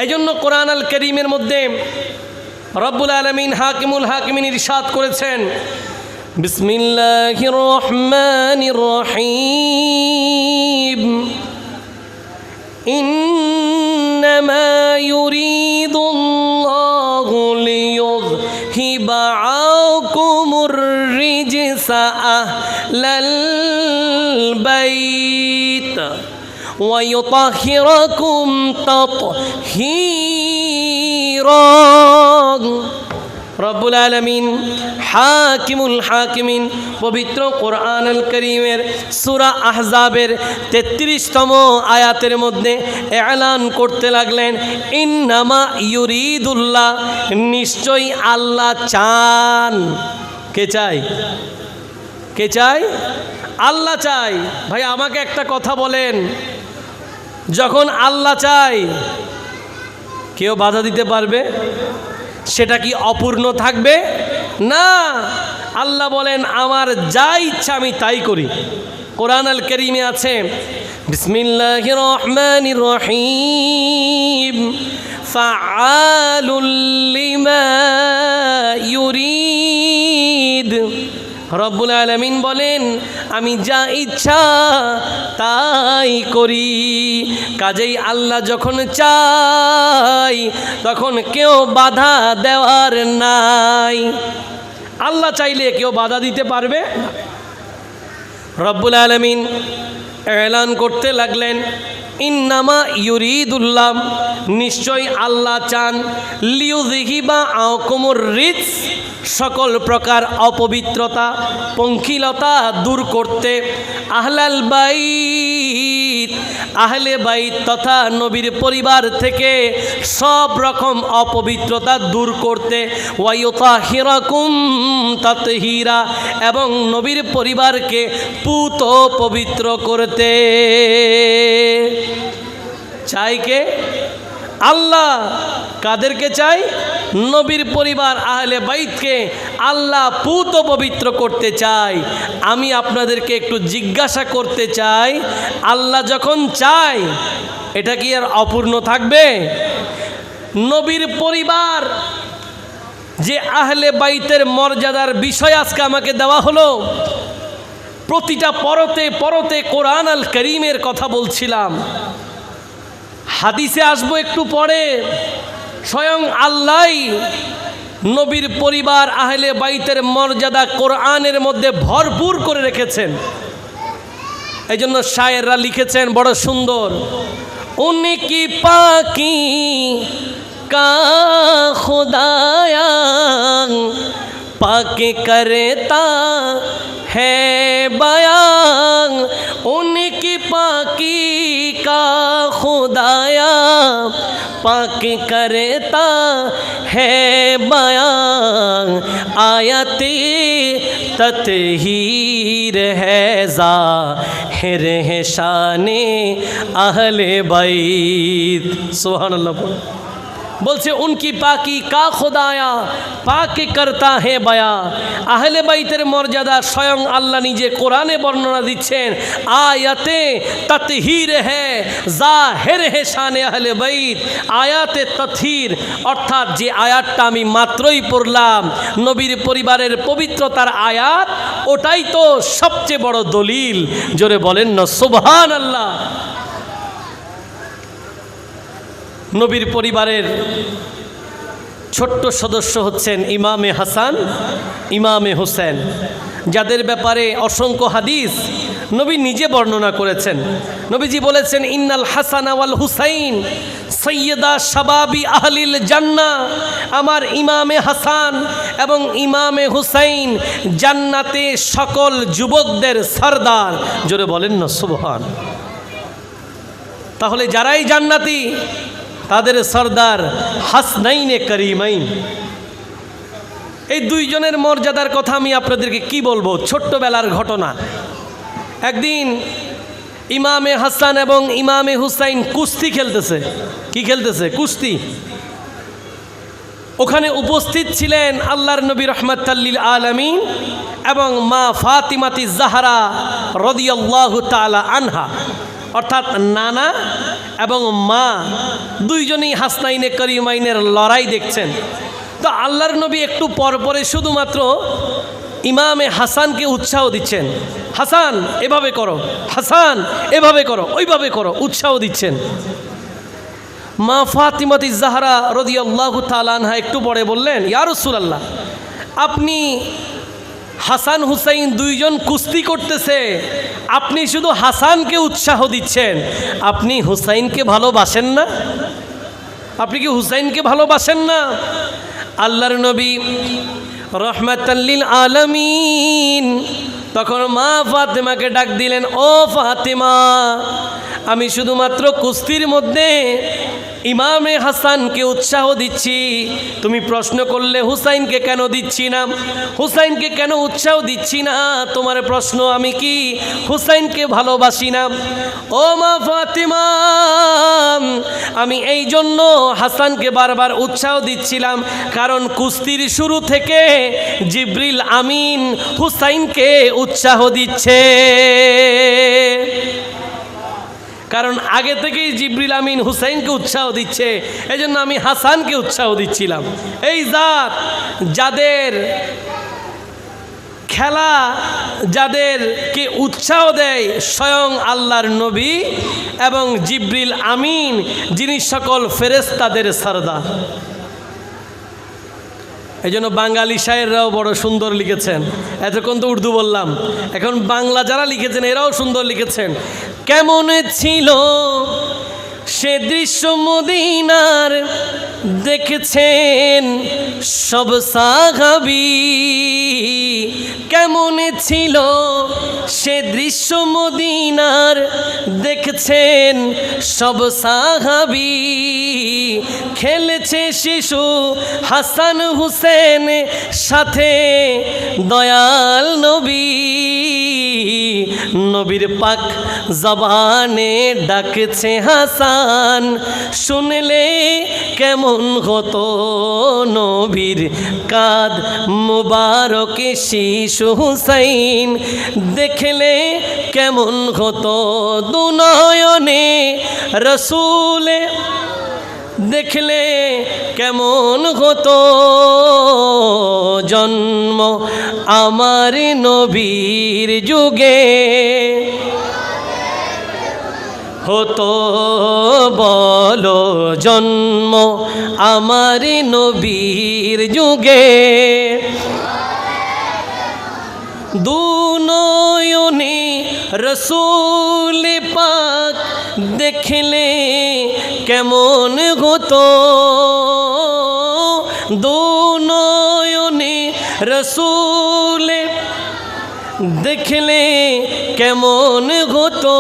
এই জন্য কোরআন আল কারীমের মধ্যে রব্বুল আলামিন হাকিমুল হাকিমিন ইরশাদ করেছেন, বিসমিল্লাহির রহমানির রহিম, ইন্নামা ইউরিদুল্লাহু লিইয়ুযহিবা আনকুমুর রিজসা আহলাল বাইত ওয়া ইউতাহহিরাকুম তাতহীরা। রব্বুল আলামিন হাকিমুল হাকিমিন পবিত্র কোরআন আল কারীমের সূরা আহজাবের 33তম আয়াতের মধ্যে এলান করতে লাগলেন, ইন্নামা ইউরিদুল্লাহ, নিশ্চয়ই আল্লাহ চান। কে চায়? কে চায়? আল্লাহ চায়। ভাই আমাকে একটা কথা বলেন, যখন আল্লাহ চায় কেউ বাধা দিতে পারবে? সেটা কি অপূর্ণ থাকবে? না, আল্লাহ বলেন আমার যা ইচ্ছা আমি তাই করি। কোরআন আল কারীমে আছে, বিসমিল্লাহির রহমানির রহিম, ফাআলুল লিমা ইউরিদ। রব্বুল আলামিন বলেন আমি যা ইচ্ছা তাই করি। কাজেই আল্লাহ যখন চাই তখন কেউ বাধা দেওয়ার নাই। আল্লাহ চাইলে কেউ বাধা দিতে পারবে? রব্বুল আলামিন এলান করতে লাগলেন, ইন্নামা ইউরিদুল্লাহ, নিশ্চয় আল্লাহ চান, লিইয়ুযহিবা আনকুমুর রিজস, সকল প্রকার অপবিত্রতা পঙ্কিলতা দূর করতে, আহলাল বাইত, আহলে বাইত তথা নবীর পরিবার থেকে সব রকম অপবিত্রতা দূর করতে, ওয়া ইউতাহহিরাকুম তাতহীরা, এবং নবীর পরিবারকে পুত পবিত্র করতে। চাই কে? আল্লাহ। কাদেরকে চাই? নবীর পরিবার আহলে বাইতকে আল্লাহ পুত পবিত্র করতে চাই। আমি আপনাদেরকে একটু জিজ্ঞাসা করতে চাই, আল্লাহ যখন চায় এটা কি আর অপূর্ণ থাকবে? নবীর পরিবার যে আহলে বাইতের মর্যাদার বিষয় আজকে আমাকে দেওয়া হলো, প্রতিটা পরতে পরতে কোরআন আল কারীমের কথা বলছিলাম, হাদিসে আসবো একটু পরে। স্বয়ং আল্লাহই নবীর পরিবার আহলে বাইতের মর্যাদা কোরআনের মধ্যে ভরপুর করে রেখেছেন। এই জন্য শায়েররা লিখেছেন বড় সুন্দর, উনকি পাকি কা খুদায়া পাকে করতা है बयां, उनकी पाकी का खुदाया पाक करता है बयां, आयते ततहीर है ज़ाहिर है शाने अहले बैत। सुभान अल्लाह। বলছে উনকি পাকি কা খোদায়া পাকে করতা হে বায়া, আহলে বাইতের মর্যাদা স্বয়ং আল্লাহ নিজে কোরআনে বর্ণনা দিচ্ছেন। আয়াতে তাতহীর হে জাহির হে শানে আহলে বাইত। আয়াতে তাতহীর অর্থাৎ যে আয়াতটা আমি মাত্রই পড়লাম, নবীর পরিবারের পবিত্রতার আয়াত, ওটাই তো সবচেয়ে বড় দলিল। জোরে বলেন না সুবহানাল্লাহ। নবীর পরিবারের ছোট্ট সদস্য হচ্ছেন ইমামে হাসান, ইমামে হোসেন, যাদের ব্যাপারে অসংখ্য হাদিস নবী নিজে বর্ণনা করেছেন। নবীজি বলেছেন, ইন্নাল হাসান ওয়াল হুসাইন সৈয়দা শাবাবি আহলিল জান্নাহ, আমার ইমামে হাসান এবং ইমামে হুসাইন জান্নাতে সকল যুবকদের সরদার। জোরে বলেন না সুবহান। তাহলে যারাই জান্নাতি তাদের সরদার হাসনাইনে করিমাইন। এই দুইজনের মর্যাদার কথা আমি আপনাদেরকে কি বলবো, ছোট্টবেলার ঘটনা। একদিন ইমামে হাসান এবং ইমামে হুসাইন কুস্তি খেলতেছে। কি খেলতেছে? কুস্তি। ওখানে উপস্থিত ছিলেন আল্লাহর নবী রহমাতাল লিল আলামিন এবং মা ফাতিমাতি জাহরা রাদিয়াল্লাহু তাআলা আনহা, অর্থাৎ নানা এবং মা দুইজনেই হাসনাইনে করিমাইনের লড়াই দেখছেন। তো আল্লাহর নবী একটু পরপরে শুধুমাত্র ইমামে হাসানকে উৎসাহ দিচ্ছেন, হাসান এভাবে করো, হাসান এভাবে করো, ওইভাবে করো, উৎসাহ দিচ্ছেন। মা ফাতিমাতি জাহরা রাদিয়াল্লাহু তাআলা আনহা একটু পরে বললেন, ইয়া রাসূলুল্লাহ, আপনি হাসান হুসাইন দুইজন কুস্তি করতেছে, আপনি শুধু হাসানকে উৎসাহ দিচ্ছেন, আপনি হুসাইনকে ভালোবাসেন না? আপনি কি হুসাইনকে ভালোবাসেন না? আল্লাহর নবী রহমাতাল লিল আলামিন তখন মা ফাতেমাকে ডাক দিলেন, ও ফাতেমা, আমি শুধুমাত্র কুস্তির মধ্যে ইমামে হাসানকে উৎসাহ দিচ্ছি, তুমি প্রশ্ন করলে হুসাইনকে কেন দিচ্ছি না, হুসাইনকে কেন উৎসাহ দিচ্ছি না, তোমার প্রশ্ন আমি কি হুসাইনকে ভালোবাসি না? ও মা ফাতেমা, আমি এই জন্য হাসানকে বারবার উৎসাহ দিচ্ছিলাম, কারণ কুস্তির শুরু থেকে জিবরিল আমিন হুসাইনকে উৎসাহ দিচ্ছে। কারণ আগে থেকেই জিবরিল আমিন হুসাইনকে উৎসাহ দিচ্ছে, এই জন্য আমি হাসানকে উৎসাহ দিচ্ছিলাম। এই জাত যাদের খেলা, যাদেরকে উৎসাহ দেয় স্বয়ং আল্লাহর নবী এবং জিবরিল আমিন, যিনি সকল ফেরেশতাদের সরদার। এই জন্য বাঙালি শায়েররাও বড় সুন্দর লিখেছেন। এতক্ষণ তো উর্দু বললাম, এখন বাংলা যারা লিখেছেন এরাও সুন্দর লিখেছেন। কেমন ছিল সে দৃশ্য মদিনার, দেখেছেন সব সাহাবী। কেমন ছিল সে দৃশ্য মদিনার, দেখেছেন সব সাহাবী। খেলেছে শিশু হাসান হুসেন সাথে দয়াল নবী, নবীর পাক জবানে ডাকছে হাসান, শুনলে কেমন হতো নবীর কাদ মুবারকে শিশু হুসাইন, দেখলে কেমন হতো দুনয়নে রসুলে, দেখলে কেমন হতো জন্ম আমার নবীর যুগে, হতো বলো জন্ম আমার নবীর যুগে। দুনয়নে রসুল পাক দেখলে কেমন হতো, দুনয়নে রসুল দেখলে কেমন হতো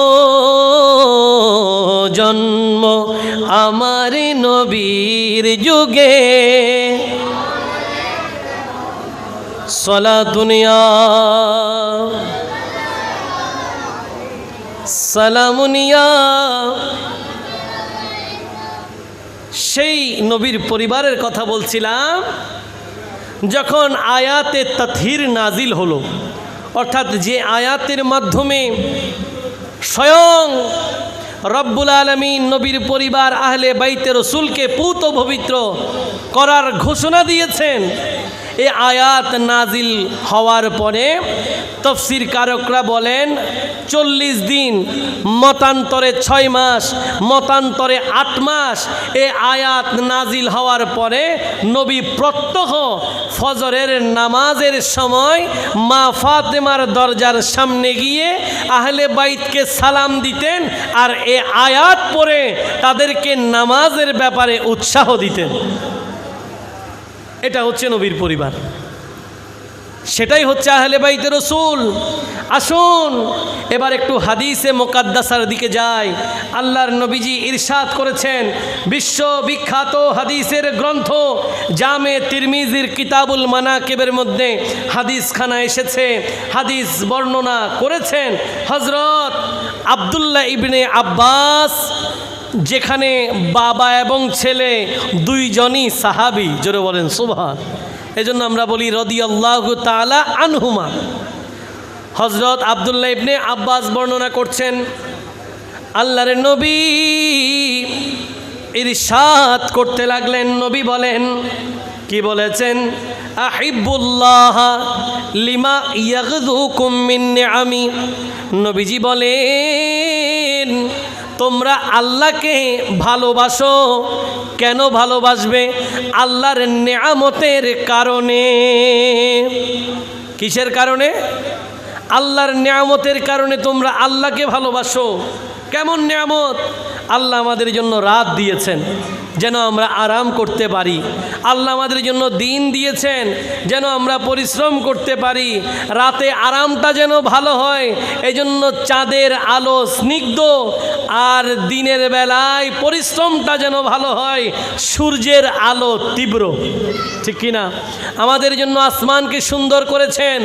জন্ম আমার নবীর যুগে। সালাতুনিয়া সালামুনিয়া, সেই নবীর পরিবারের কথা বলছিলাম। যখন আয়াতে তাতহির নাজিল হলো, অর্থাৎ যে আয়াতের মাধ্যমে স্বয়ং রব্বুল আলামিন নবীর পরিবার আহলে বাইতে রসুলকে পুত পবিত্র করার ঘোষণা দিয়েছেন, এই আয়াত নাজিল হওয়ার পরে তাফসীর কারকরা বলেন 40 দিন, মতান্তরে 6 মাস, মতান্তরে 8 মাস এই আয়াত নাজিল হওয়ার পরে নবী প্রত্যহ ফজরের নামাজের সময় মা ফাতেমার দরজার সামনে গিয়ে আহলে বাইতকে সালাম দিতেন আর এই আয়াত পড়ে তাদেরকে নামাজের ব্যাপারে উৎসাহ দিতেন। এটা হচ্ছে নবীর পরিবার, সেটাই হচ্ছে আহলে বাইতে রসুল। আসুন এবার একটু হাদিসে মুকাদ্দাসার দিকে যাই। আল্লাহর নবীজি ইরশাদ করেছেন, বিশ্ববিখ্যাত হাদিসের গ্রন্থ জামে তিরমিজির কিতাবুল মানাকিবের মধ্যে হাদিসখানা এসেছে। হাদিস বর্ণনা করেছেন হযরত আব্দুল্লাহ ইবনে আব্বাস, যেখানে বাবা এবং ছেলে দুইজনই সাহাবী। জোরে বলেন সুবহান। এজন্য আমরা বলি রাদিয়াল্লাহু তাআলা আনহুমা। হযরত আব্দুল্লাহ ইবনে আব্বাস বর্ণনা করছেন, আল্লাহর নবী ইরশাদ করতে লাগলেন। নবী বলেন, কি বলেছেন? আহিব্বুল্লাহ লিমা ইয়াগযুকুম মিন নিআমি। নবীজি বলেন, তোমরা আল্লাহকে ভালোবাসো। কেন ভালোবাসবে? আল্লাহর নেয়ামতের কারণে। কিসের কারণে? আল্লাহর নেয়ামতের কারণে তোমরা আল্লাহকে ভালোবাসো। কেমন নেয়ামত? আল্লাহ আমাদের জন্য রাত দিয়েছেন যেন আমরা আরাম করতে পারি। আল্লাহ আমাদের জন্য দিন দিয়েছেন যেন আমরা পরিশ্রম করতে পারি। রাতে আরামটা যেন ভালো হয়, এজন্য চাঁদের আলো স্নিগ্ধ, আর দিনের বেলায় পরিশ্রমটা যেন ভালো হয়, সূর্যের আলো তীব্র। ঠিক কিনা? আমাদের জন্য আসমানকে সুন্দর করেছেন,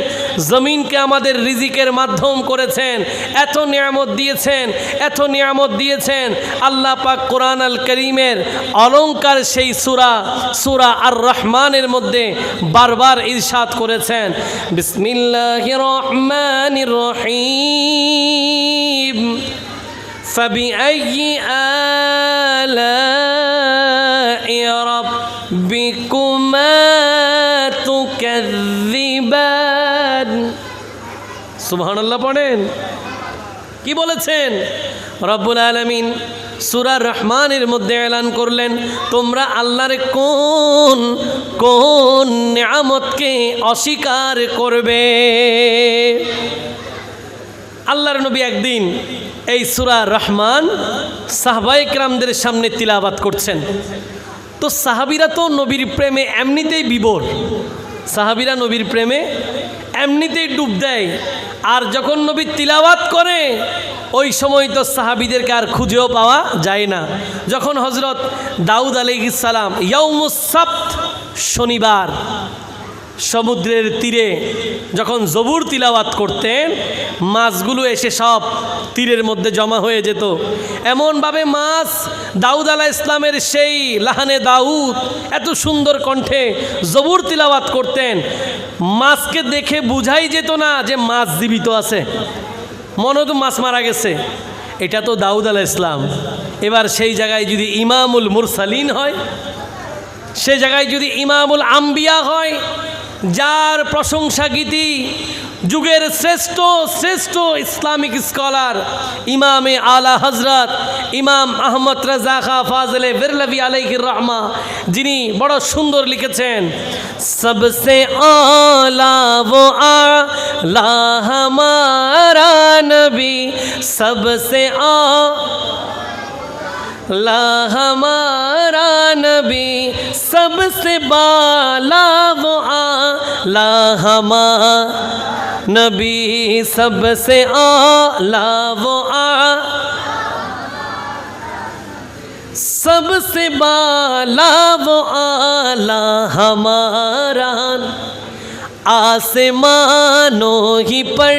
জমিনকে আমাদের রিজিকের মাধ্যম করেছেন, এত নিয়ামত দিয়েছেন, এত নিয়ামত দিয়েছেন। আল্লাহ পাক কোরআন আল করিমের অলংকার সেই সূরা আর রহমানের মধ্যে বারবার ইরশাদ করেছেন, বিসমিল্লাহির রহমানির রহিম ফাবিআইয়ি আলাই রাব্বিকুমা তুকাযযিবান। সুবহানাল্লাহ পড়েন। কি বলেছেন? রব্বুল আলামিন সূরা রহমানের মধ্যে এলান করলেন, তোমরা আল্লাহর কোন কোন নিয়ামতকে অস্বীকার করবে? আল্লাহর নবী একদিন এই সূরা রহমান সাহাবায়ে কেরামদের সামনে তিলাওয়াত করছেন। তো সাহাবীরা তো নবীর প্রেমে এমনিতেই বিভোর, সাহাবীরা নবীর প্রেমে এমনিতেই ডুব দেয়। আর যখন নবী তিলাওয়াত করে ওই সময় তো সাহাবীদেরকে আর খুঁজেও পাওয়া যায় না। যখন হযরত দাউদ আলাইহিস সালাম ইয়াউমুস সাbt, শনিবার, সমুদ্রের তীরে যখন জবুর তিলাওয়াত করতেন, মাছগুলো এসে সব তীরের মধ্যে জমা হয়ে যেত। এমনভাবে মাছ দাউদ আলাইহিস সালামের সেই লাহানে দাউদ এত সুন্দর কণ্ঠে জবুর তিলাওয়াত করতেন, মাছকে দেখে বুঝাই যেত না যে মাছ জীবিত আছে, মনে হতো মাছ মারা গেছে। এটা তো দাউদ আলাইহিস সালাম। এবার সেই জায়গায় যদি ইমামুল মুরসালিন হয়, সে জায়গায় যদি ইমামুল আম্বিয়া হয়, যার প্রশংসা গীতি যুগের শ্রেষ্ঠ শ্রেষ্ঠ ইসলামিক স্কলার ইমামে আলা হজরত ইমাম আহমদ রাজা খা ফাজলে বেরলভি আলাইহির রহমা, যিনি বড় সুন্দর লিখেছেন, সবসে আলা वो आला हमारा नबी सबसे आला हमारा नबी सबसे बाला वो आला हमारा नबी सबसे आला वो सबसे बाला वो आला हमारा। आसमानों ही पर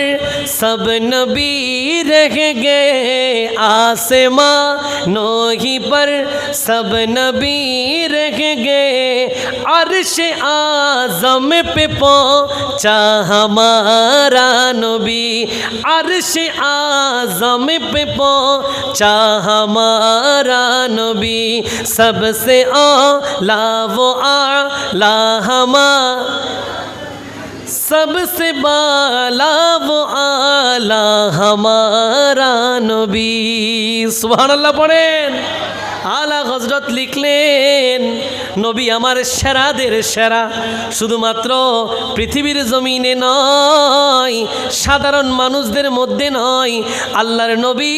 सब नबी रह गए आसमानों ही पर सब नबी रह गए, अर्श आज़म पे पहुँचा हमारा नबी, अर्श आज़म पे पहुँचा हमारा नबी, सबसे आला वो आला सबसे बाला वो आला हमारा नबी। सुबहानाल्लाह पढ़ेन। आला হযরত লিখলেন, নবী আমার সেরাদের সেরা, শুধুমাত্র পৃথিবীর জমিনে নয়, সাধারণ মানুষদের মধ্যে নয়, আল্লাহর নবী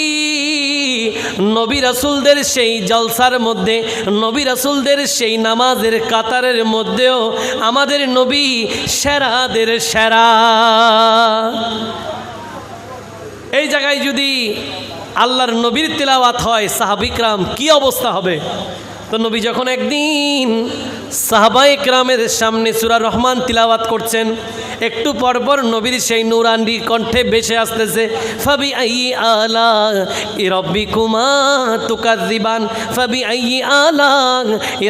নবী রাসূলদের সেই জলসার মধ্যে, নবী রাসূলদের সেই নামাজের কাতারের মধ্যেও আমাদের নবী সেরাদের সেরা। এই জায়গায় যদি আল্লাহর নবীর তিলাওয়াত হয়, সাহাবিকরাম কি অবস্থা হবে? তো নবী যখন একদিন সাহাবায়ে কেরামের সামনে সূরা রহমান তিলাওয়াত করছেন, একটু পরপর নবীর সেই নূরানি কণ্ঠে ভেসে আসতেছে, ফাবি আইয়ি আলা রাব্বিকুমা তুকাজ্জিবান, ফাবি আইয়ি আলা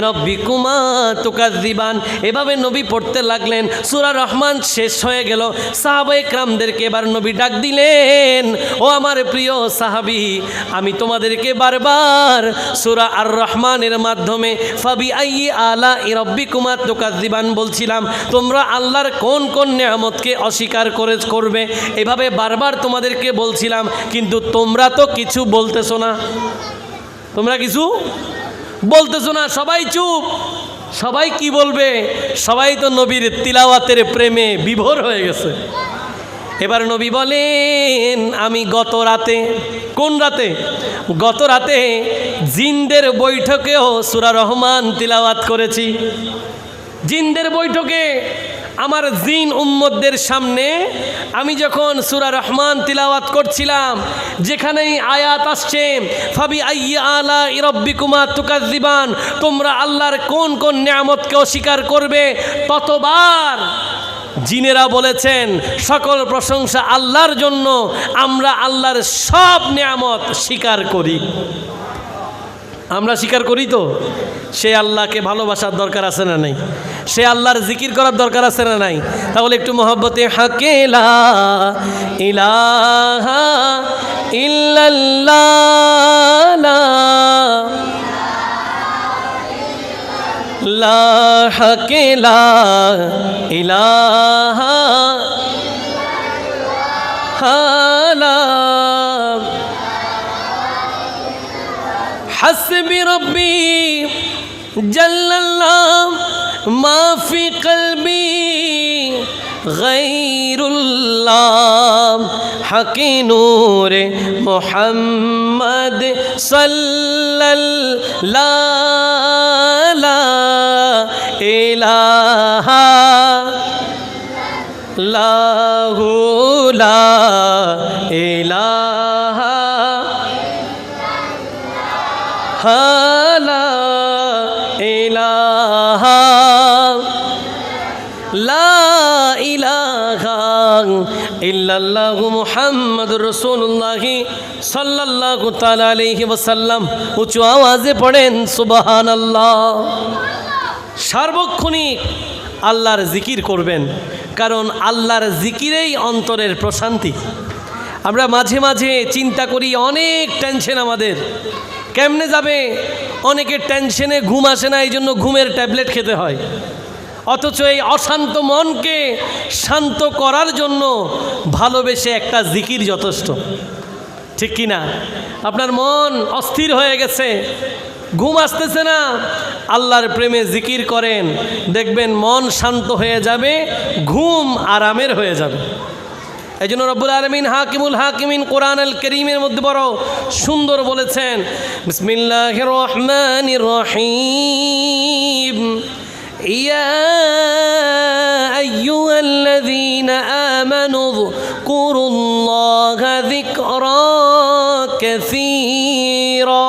রাব্বিকুমা তুকাজ্জিবান। এভাবে নবী পড়তে লাগলেন। সূরা রহমান শেষ হয়ে গেল। সাহাবায়ে কেরামদেরকে এবার নবী ডাক দিলেন, ও আমার প্রিয় সাহাবী, আমি তোমাদেরকে বারবার সূরা আর রহমানের মাধ্যমে ফাবি আইয়ি আলা রাব্বিকুমা তুকাজ্জিবান বলছিলাম, তোমরা আল্লাহর কোন কোন নিয়ামতকে অস্বীকার করবে, এভাবে বারবার তোমাদেরকে বলছিলাম, কিন্তু তোমরা তো কিছু বলতেছো না, তোমরা কিছু বলতেছো না, সবাই চুপ। সবাই কি বলবে? সবাই তো নবীর তিলাওয়াতের প্রেমে বিভোর হয়ে গেছে। এবার নবী বলেন, আমি গত রাতে, কোন রাতে? গত রাতে জিনদের বৈঠকেও সূরা রহমান তিলাওয়াত করেছি। জিনদের বৈঠকে আমার জিন উম্মতদের সামনে আমি যখন সূরা রহমান তিলাওয়াত করছিলাম, যেখানেই আয়াত আসছে ফাবি আইয়ি আলা রাব্বিকুমা তুকাজ্জিবান, তোমরা আল্লাহর কোন কোন নিয়ামতকে অস্বীকার করবে, ততবার জিনেরা বলেছেন সকল প্রশংসা আল্লাহর জন্য, আমরা আল্লাহর সব নিয়ামত স্বীকার করি। আমরা স্বীকার করি তো? সে আল্লাহকে ভালোবাসার দরকার আছে না নাই? সে আল্লাহর জিকির করার দরকার আছে না নাই? তাহলে একটু মহব্বতে হাকে লা ইলাহা ইল্লাল্লাহ, লা হাকে লা ইলাহা লা হাসবি রব্বি জাল্লাল্লাহ মা ফি কলবি গায়রুল্লাহ, হাকি নূরে মুহাম্মদ সাল্লাল্লাহু ইলাহা লাহু লা ইলাহা লা ইলাহা লা ইলাহা ইল্লাল্লাহু মুহাম্মাদুর রাসূলুল্লাহ সাল্লাল্লাহু তাআলা আলাইহি ওয়াসাল্লাম। উঁচু আওয়াজে পড়েন সুবহানাল্লাহ। সার্বক্ষণিক আল্লাহর জিকির করবেন, কারণ আল্লাহর জিকিরেই অন্তরের প্রশান্তি। আমরা মাঝে মাঝে চিন্তা করি, অনেক টেনশন আমাদের, কেমনে যাবে? অনেকের টেনশনে ঘুম আসে না, এই জন্য ঘুমের ট্যাবলেট খেতে হয়। অথচ এই অশান্ত মনকে শান্ত করার জন্য ভালোবেসে একটা জিকির যথেষ্ট, ঠিক কি না? আপনার মন অস্থির হয়ে গেছে, ঘুম আসতেছে না, আল্লাহর প্রেমে জিকির করেন, দেখবেন মন শান্ত হয়ে যাবে, ঘুম আরামের হয়ে যাবে। এই জন্য রব্বুল আলামিন হাকিমুল হাকিমিন কোরআনুল কারীমের মধ্যে বড় সুন্দর বলেছেন, বিসমিল্লাহির রহমানির রহিম, ইয়া আইয়ুহাল্লাযীনা আমানু যকুরুল্লাহা যিকরান কাসীরা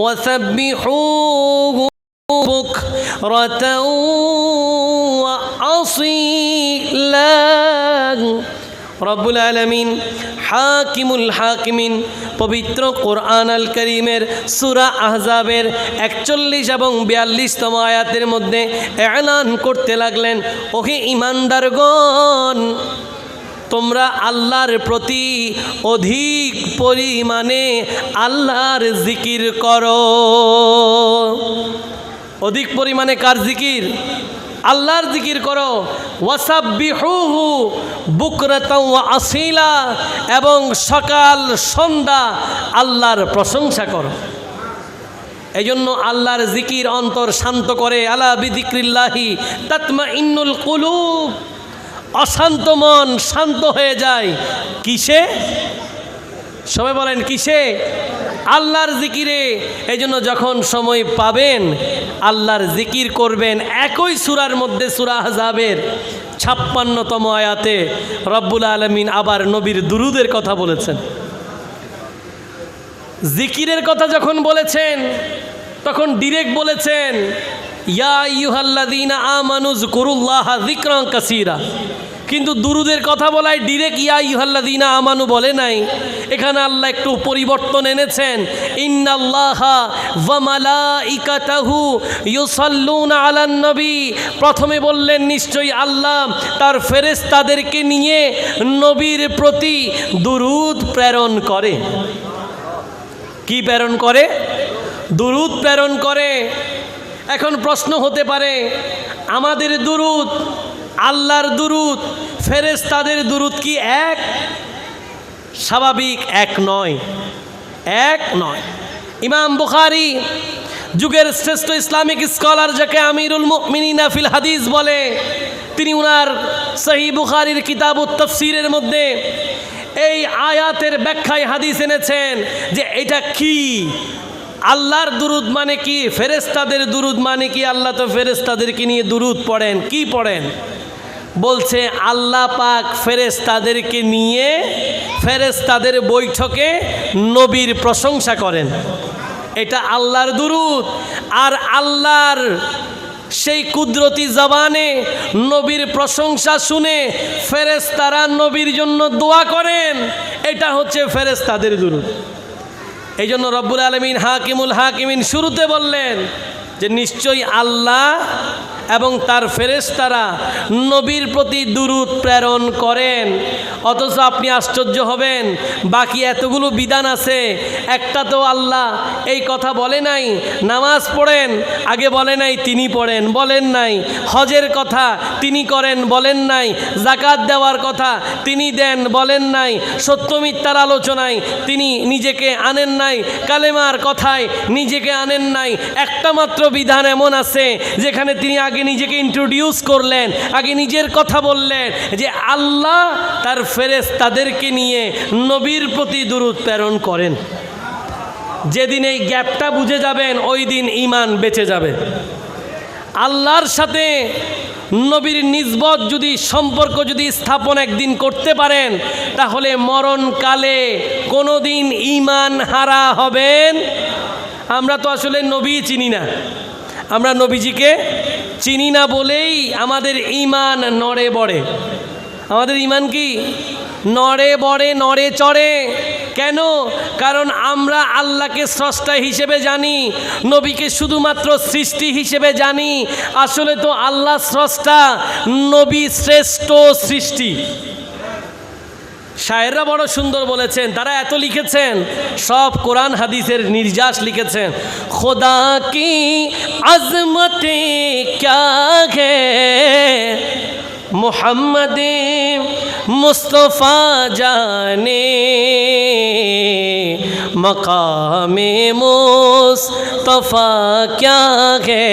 ওয়া সাব্বিহুহু বুকরাতাও ওয়া আসীলা রব্বুল আলামিন হাকিমুল হাকিমিন পবিত্র কোরআন আল করিমের সূরা আহজাবের 41 এবং 42তম আয়াতের মধ্যে এলান করতে লাগলেন, ওহে ঈমানদারগণ, তোমরা আল্লাহর প্রতি অধিক পরিমাণে আল্লাহর জিকির করো। অধিক পরিমাণে কার জিকির? আল্লাহর জিকির করো। ওয়াসাব্বিহুহু বুকরাতাও ওয়া আসিলা, এবং সকাল সন্ধ্যা আল্লাহর প্রশংসা করো। এই জন্য আল্লাহর জিকির অন্তর শান্ত করে। আলা বিযিক্রিল্লাহি তাতমাইন্নুল কুলুব। অশান্ত মন শান্ত হয়ে যায় কিসে? সবাই বলেন কিসে? আল্লাহর জিকিরে। এই জন্য যখন সময় পাবেন আল্লাহর জিকির করবেন। একই সূরার মধ্যে সূরা আহজাবের 56তম আয়াতে রব্বুল আলামিন আবার নবীর দুরুদের কথা বলেছেন। জিকিরের কথা যখন বলেছেন তখন ডিরেক্ট বলেছেন, ইয়া আইয়ুহাল্লাযীনা আমানু যকুরুল্লাহা যিকরান কাসীরা। কিন্তু দুরুদের কথা বলায় ডিরেক্ট ইয়া আইয়ুহাল্লাযীনা আমানু বলে নাই। এখানে আল্লাহ একটু পরিবর্তন এনেছেন। ইন্নাল্লাহা ওয়া মালাইকাতাহু ইউসাল্লুনা আলান নবী। প্রথমে বললেন নিশ্চয়ই আল্লাহ তার ফেরেশতাদেরকে নিয়ে নবীর প্রতি দুরুদ প্রেরণ করে। কি প্রেরণ করে? দুরুদ প্রেরণ করে। এখন প্রশ্ন হতে পারে, আমাদের দুরুদ, আল্লাহর দুরুদ, ফেরেশতাদের দুরুদ কি এক? স্বাভাবিক এক নয়, এক নয়। ইমাম বুখারী যুগের শ্রেষ্ঠ ইসলামিক স্কলার, যাকে আমিরুল মুমিনিন ফিল হাদিস বলে, তিনি উনার সহিহ বুখারীর কিতাবুত তাফসীরের মধ্যে এই আয়াতের ব্যাখ্যায় হাদিস এনেছেন যে এটা কি, আল্লাহর দুরুদ মানে কি, ফেরেশতাদের দুরুদ মানে কি। আল্লাহ তো ফেরেশতাদেরকে নিয়ে দুরুদ পড়েন। কি পড়েন? বলছে আল্লাহ পাক ফেরেশতাদেরকে নিয়ে ফেরেশতাদের বৈঠকে নবীর প্রশংসা করেন। এটা আল্লাহর দুরুদ। আর আল্লাহর সেই কুদরতি জবানে নবীর প্রশংসা শুনে ফেরেশতারা নবীর জন্য দোয়া করেন। এটা হচ্ছে ফেরেশতাদের দুরুদ। এই জন্য রব্বুল আলামিন হাকিমুল হাকিমিন শুরুতে বললেন যে নিশ্চয়ই আল্লাহ এবং তার ফেরেশতারা নবীর প্রতি দুরুদ প্রেরণ করেন। অথচ আপনি আশ্চর্য হবেন, বাকি এতগুলো বিধান আছে, একটা তো আল্লাহ এই কথা বলে নাই। নামাজ পড়েন, আগে বলে নাই তিনি পড়েন, বলেন নাই। হজের কথা তিনি করেন, বলেন নাই। যাকাত দেওয়ার কথা তিনি দেন, বলেন নাই। সত্য মিথ্যার আলোচনায় তিনি নিজেকে আনেন নাই। কালেমার কথায় নিজেকে আনেন নাই। একটা মাত্র বিধান এমন আছে যেখানে তিনি আগে নিজেকে ইন্ট্রোডিউস করলেন, আগে নিজের কথা বললেন যে আল্লাহ তার ফেরেশতাদেরকে নিয়ে নবীর প্রতি দুরূদ প্রেরণ করেন। যেদিন এই গ্যাপটা বুঝে যাবেন ওই দিন ঈমান বেঁচে যাবে। আল্লাহর সাথে নবীর নিসবত যদি, সম্পর্ক যদি স্থাপন একদিন করতে পারেন, তাহলে মরণকালে কোনো দিন ঈমান হারা হবেন। আমরা তো আসলে নবী চিনি না, আমরা নবীজিকে চিনি না বলেই আমাদের ঈমান নড়ে বড়ে। আমাদের ঈমান কি নড়ে বড়ে, নড়ে চড়ে। কেন? কারণ আমরা আল্লাহকে স্রষ্টা হিসেবে জানি, নবীকে শুধুমাত্র সৃষ্টি হিসেবে জানি। আসলে তো আল্লাহ স্রষ্টা, নবী শ্রেষ্ঠ সৃষ্টি। শায়েররা বড় সুন্দর বলেছেন, তারা এত লিখেছেন, সব কোরআন হাদিসের নির্যাস লিখেছেন। খোদা কি আজমতে ক্যা হে মোহাম্মদ মুস্তফা জানে, মকামে মুস্তফা ক্যা হে,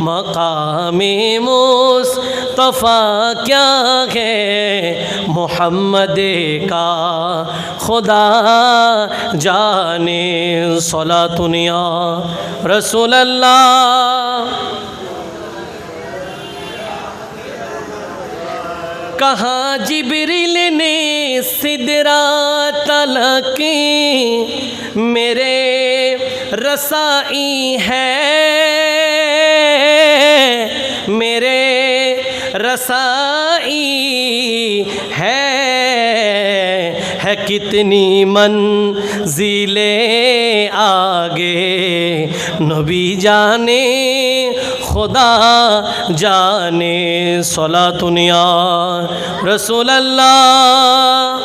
মকামে মুস্তফা ক্যা হে, মোহাম্মদ का खुदा जाने सलातुनिया रसूल अल्लाह। कहा जिब्रील ने सिदरा तलकी, मेरे रसाई है, मेरे रसाई है, है कितनी मंजिलें आगे, नबी जाने खुदा जाने। सलातुन या रसूल अल्लाह,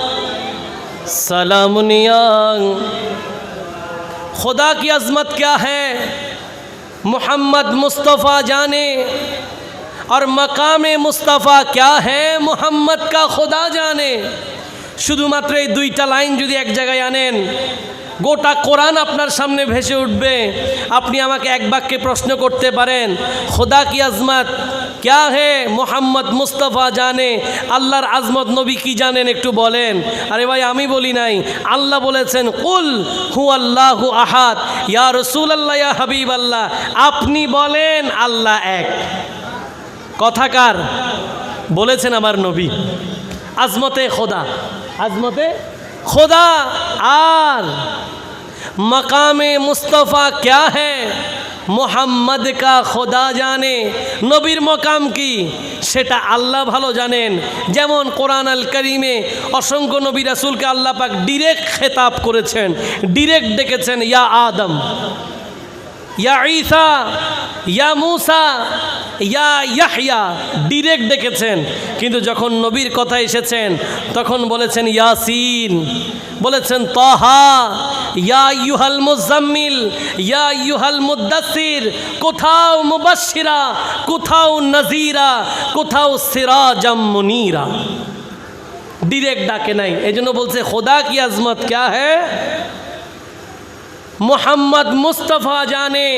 सलामुन या। खुदा की अज़मत क्या है मोहम्मद मुस्तफ़ा जाने, और मकाम मुस्तफ़ा क्या है मोहम्मद का खुदा जाने। শুধুমাত্র এই দুইটা লাইন যদি এক জায়গায় আনেন, গোটা কোরআন আপনার সামনে ভেসে উঠবে। আপনি আমাকে এক বাক্যে প্রশ্ন করতে পারেন, खुदा की আজমত क्या है মোহাম্মদ মুস্তফা জানে, আল্লাহর আজমত নবী কি জানেন একটু বলেন। আরে ভাই আমি বলি নাই, আল্লাহ বলেছেন কুল হুয়াল্লাহু আহাদ ইয়া রাসূলুল্লাহ ইয়া হাবিবাল্লাহ, আপনি বলেন আল্লাহ এক। কথাকার বলেছেন আমার নবী। আজমতে খোদা, আজমতে খোদা। আর মকামে মুস্তফা क्या है মোহাম্মদ কা খোদা জানে, নবীর মকাম কি সেটা আল্লাহ ভালো জানেন। যেমন কোরআন আল কারিমে অসংখ্য নবী রাসূলকে আল্লাহ পাক ডিরেক্ট খেতাব করেছেন, ডিরেক্ট ডেকেছেন ইয়া আদম, ইয়া ঈসা, ইয়া মুসা, ইয়া ইয়াহইয়া, ডিরেক্ট ডেকেছেন। কিন্তু যখন নবীর কথা এসেছেন তখন বলেছেন ইয়াসিন, বলেছেন তাহা, ইয়া আইয়ুহাল মুজাম্মিল, ইয়া আইয়ুহাল মুদ্দাসসির। কোথাও মুবাশশিরা, কোথাও নাযীরা, কোথাও সিরাজাম মুনীরা, ডিরেক্ট ডাকে নাই। এজন্য বলছে খোদা কি আজমত क्या है मोहम्मद मुस्तफ़ा जाने,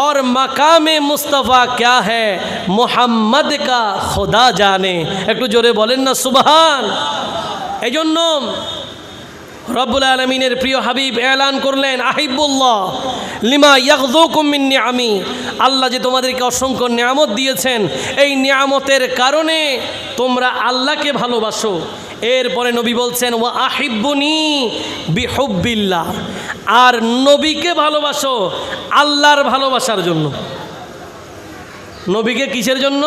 और मकाम मुस्तफ़ा क्या है मोहम्मद का खुदा जाने। একটু জোরে বলেন না সুবহান। এজন্য রব্বুল আলামিনের প্রিয় হাবিব এলান করলেন আহিবুল্লাহ লিমা ইয়াগযুকুম মিন নিআমি, আল্লাহ যে তোমাদেরকে অসংখ্য নিয়ামত দিয়েছেন, এই নিয়ামতের কারণে তোমরা আল্লাহকে ভালোবাসো। এরপরে নবী বলছেন ওয়া আহিব্বুনি বিহুব্বিল্লাহ, আর নবীকে ভালোবাসো আল্লাহর ভালোবাসার জন্য। নবীকে কিসের জন্য?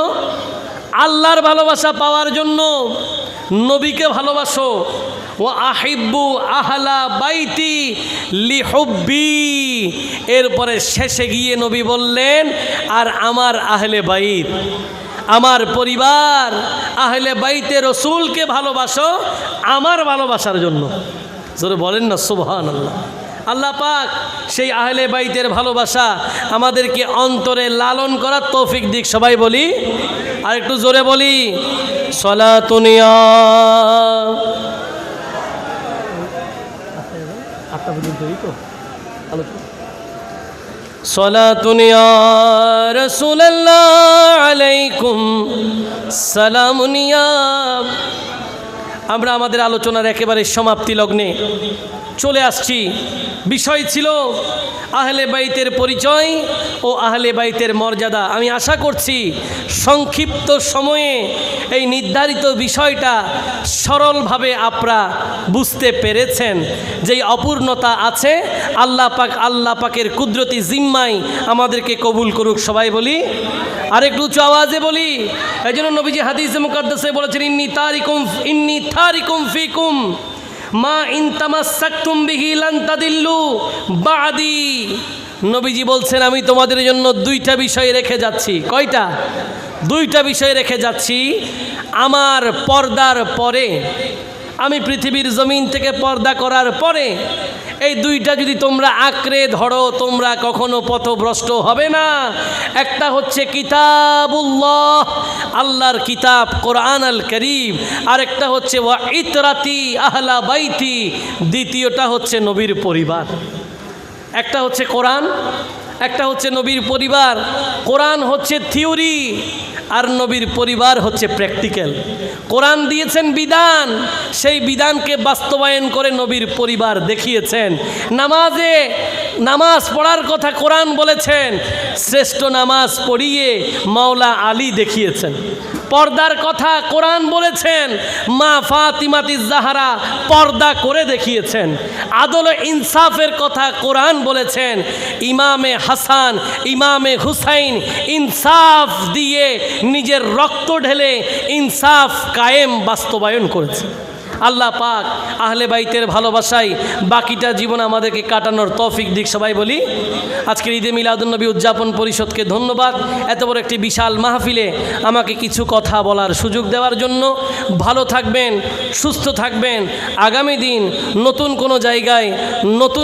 আল্লাহর ভালোবাসা পাওয়ার জন্য নবীকে ভালোবাসো। ওয়া আহিব্বু আহলা বাইতি লিহুব্বি, এরপরে শেষে গিয়ে নবী বললেন আর আমার আহলে বাইত, আমার পরিবার আহলে বাইতে রসুলকে ভালোবাসো আমার ভালোবাসার জন্য। জোরে বলেন না সুবহানাল্লাহ। আল্লাহ পাক সেই আহলে বাইতের ভালোবাসা আমাদেরকে অন্তরে লালন করার তৌফিক দিক। সবাই বলি, আর একটু জোরে বলি সলাতুন ইয়া। সলাতুন ইয়া রাসূলুল্লাহ আলাইকুম সালামুন ইয়া। আমরা আমাদের আলোচনার একেবারে সমাপ্তি লগ্নে চলে আসছি। বিষয় ছিল আহলে বাইতের পরিচয় ও আহলে বাইতের মর্যাদা। আমি আশা করছি সংক্ষিপ্ত সময়ে এই নির্ধারিত বিষয়টা সরলভাবে আপনারা বুঝতে পেরেছেন। যেই অপূর্ণতা আছে আল্লাহ পাকের কুদরতি জিম্মায় আমাদেরকে কবুল করুক। সবাই বলি, আর একটু উঁচু আওয়াজে বলি। এই জন্য নবীজি হাদিসে মুকাদ্দাসে বলেছেন ইন্নী তারিকুম ফিকুম মা ইন তামাসসাকতুম বিহি লান তাদিল্লু বাদি। নবীজি বলছেন আমি তোমাদের জন্য দুইটা বিষয় রেখে যাচ্ছি। কয়টা? দুইটা বিষয় রেখে যাচ্ছি। আমার পর্দার পরে, আমি পৃথিবীর জমিন থেকে পর্দা করার পরে এই দুইটা যদি তোমরা আঁকড়ে ধরো তোমরা কখনো পথভ্রষ্ট হবে না। একটা হচ্ছে কিতাবুল্লাহ, আল্লাহর কিতাব কোরআন আল করিম, আর একটা হচ্ছে ওয়া ইতরাতি আহলা বাইতি, দ্বিতীয়টা হচ্ছে নবীর পরিবার। একটা হচ্ছে কোরআন, একটা হচ্ছে নবীর পরিবার। কোরআন হচ্ছে থিওরি আর নবীর পরিবার হচ্ছে প্র্যাকটিক্যাল। কোরআন দিয়েছেন বিধান, সেই বিধানকে বাস্তবায়ন করে নবীর পরিবার দেখিয়েছেন। নামাজ পড়ার কথা কোরআন বলেছেন, শ্রেষ্ঠ নামাজ পড়িয়ে মাওলা আলী দেখিয়েছেন। পর্দার কথা কোরআন বলেছেন, মা ফাতিমাতুজ জাহরা পর্দা করে দেখিয়েছেন। আদল ও ইনসাফের কথা কোরআন বলেছেন, ইমামে হাসান ইমামে হুসাইন ইনসাফ দিয়ে নিজের রক্ত ঢেলে ইনসাফ কায়েম বাস্তবায়ন করেছে। আল্লাহ পাক আহলে বাইতের ভালোবাসায় বাকিটা জীবন আমাদেরকে কাটানোর তৌফিক দিক। সবাই বলি আজকের ঈদে মিলাদুন্নবী উদযাপন পরিষদকে ধন্যবাদ এত বড় একটি বিশাল মাহফিলে আমাকে কিছু কথা বলার সুযোগ দেওয়ার জন্য। ভালো থাকবেন, সুস্থ থাকবেন। আগামী দিন নতুন কোনো জায়গায় নতুন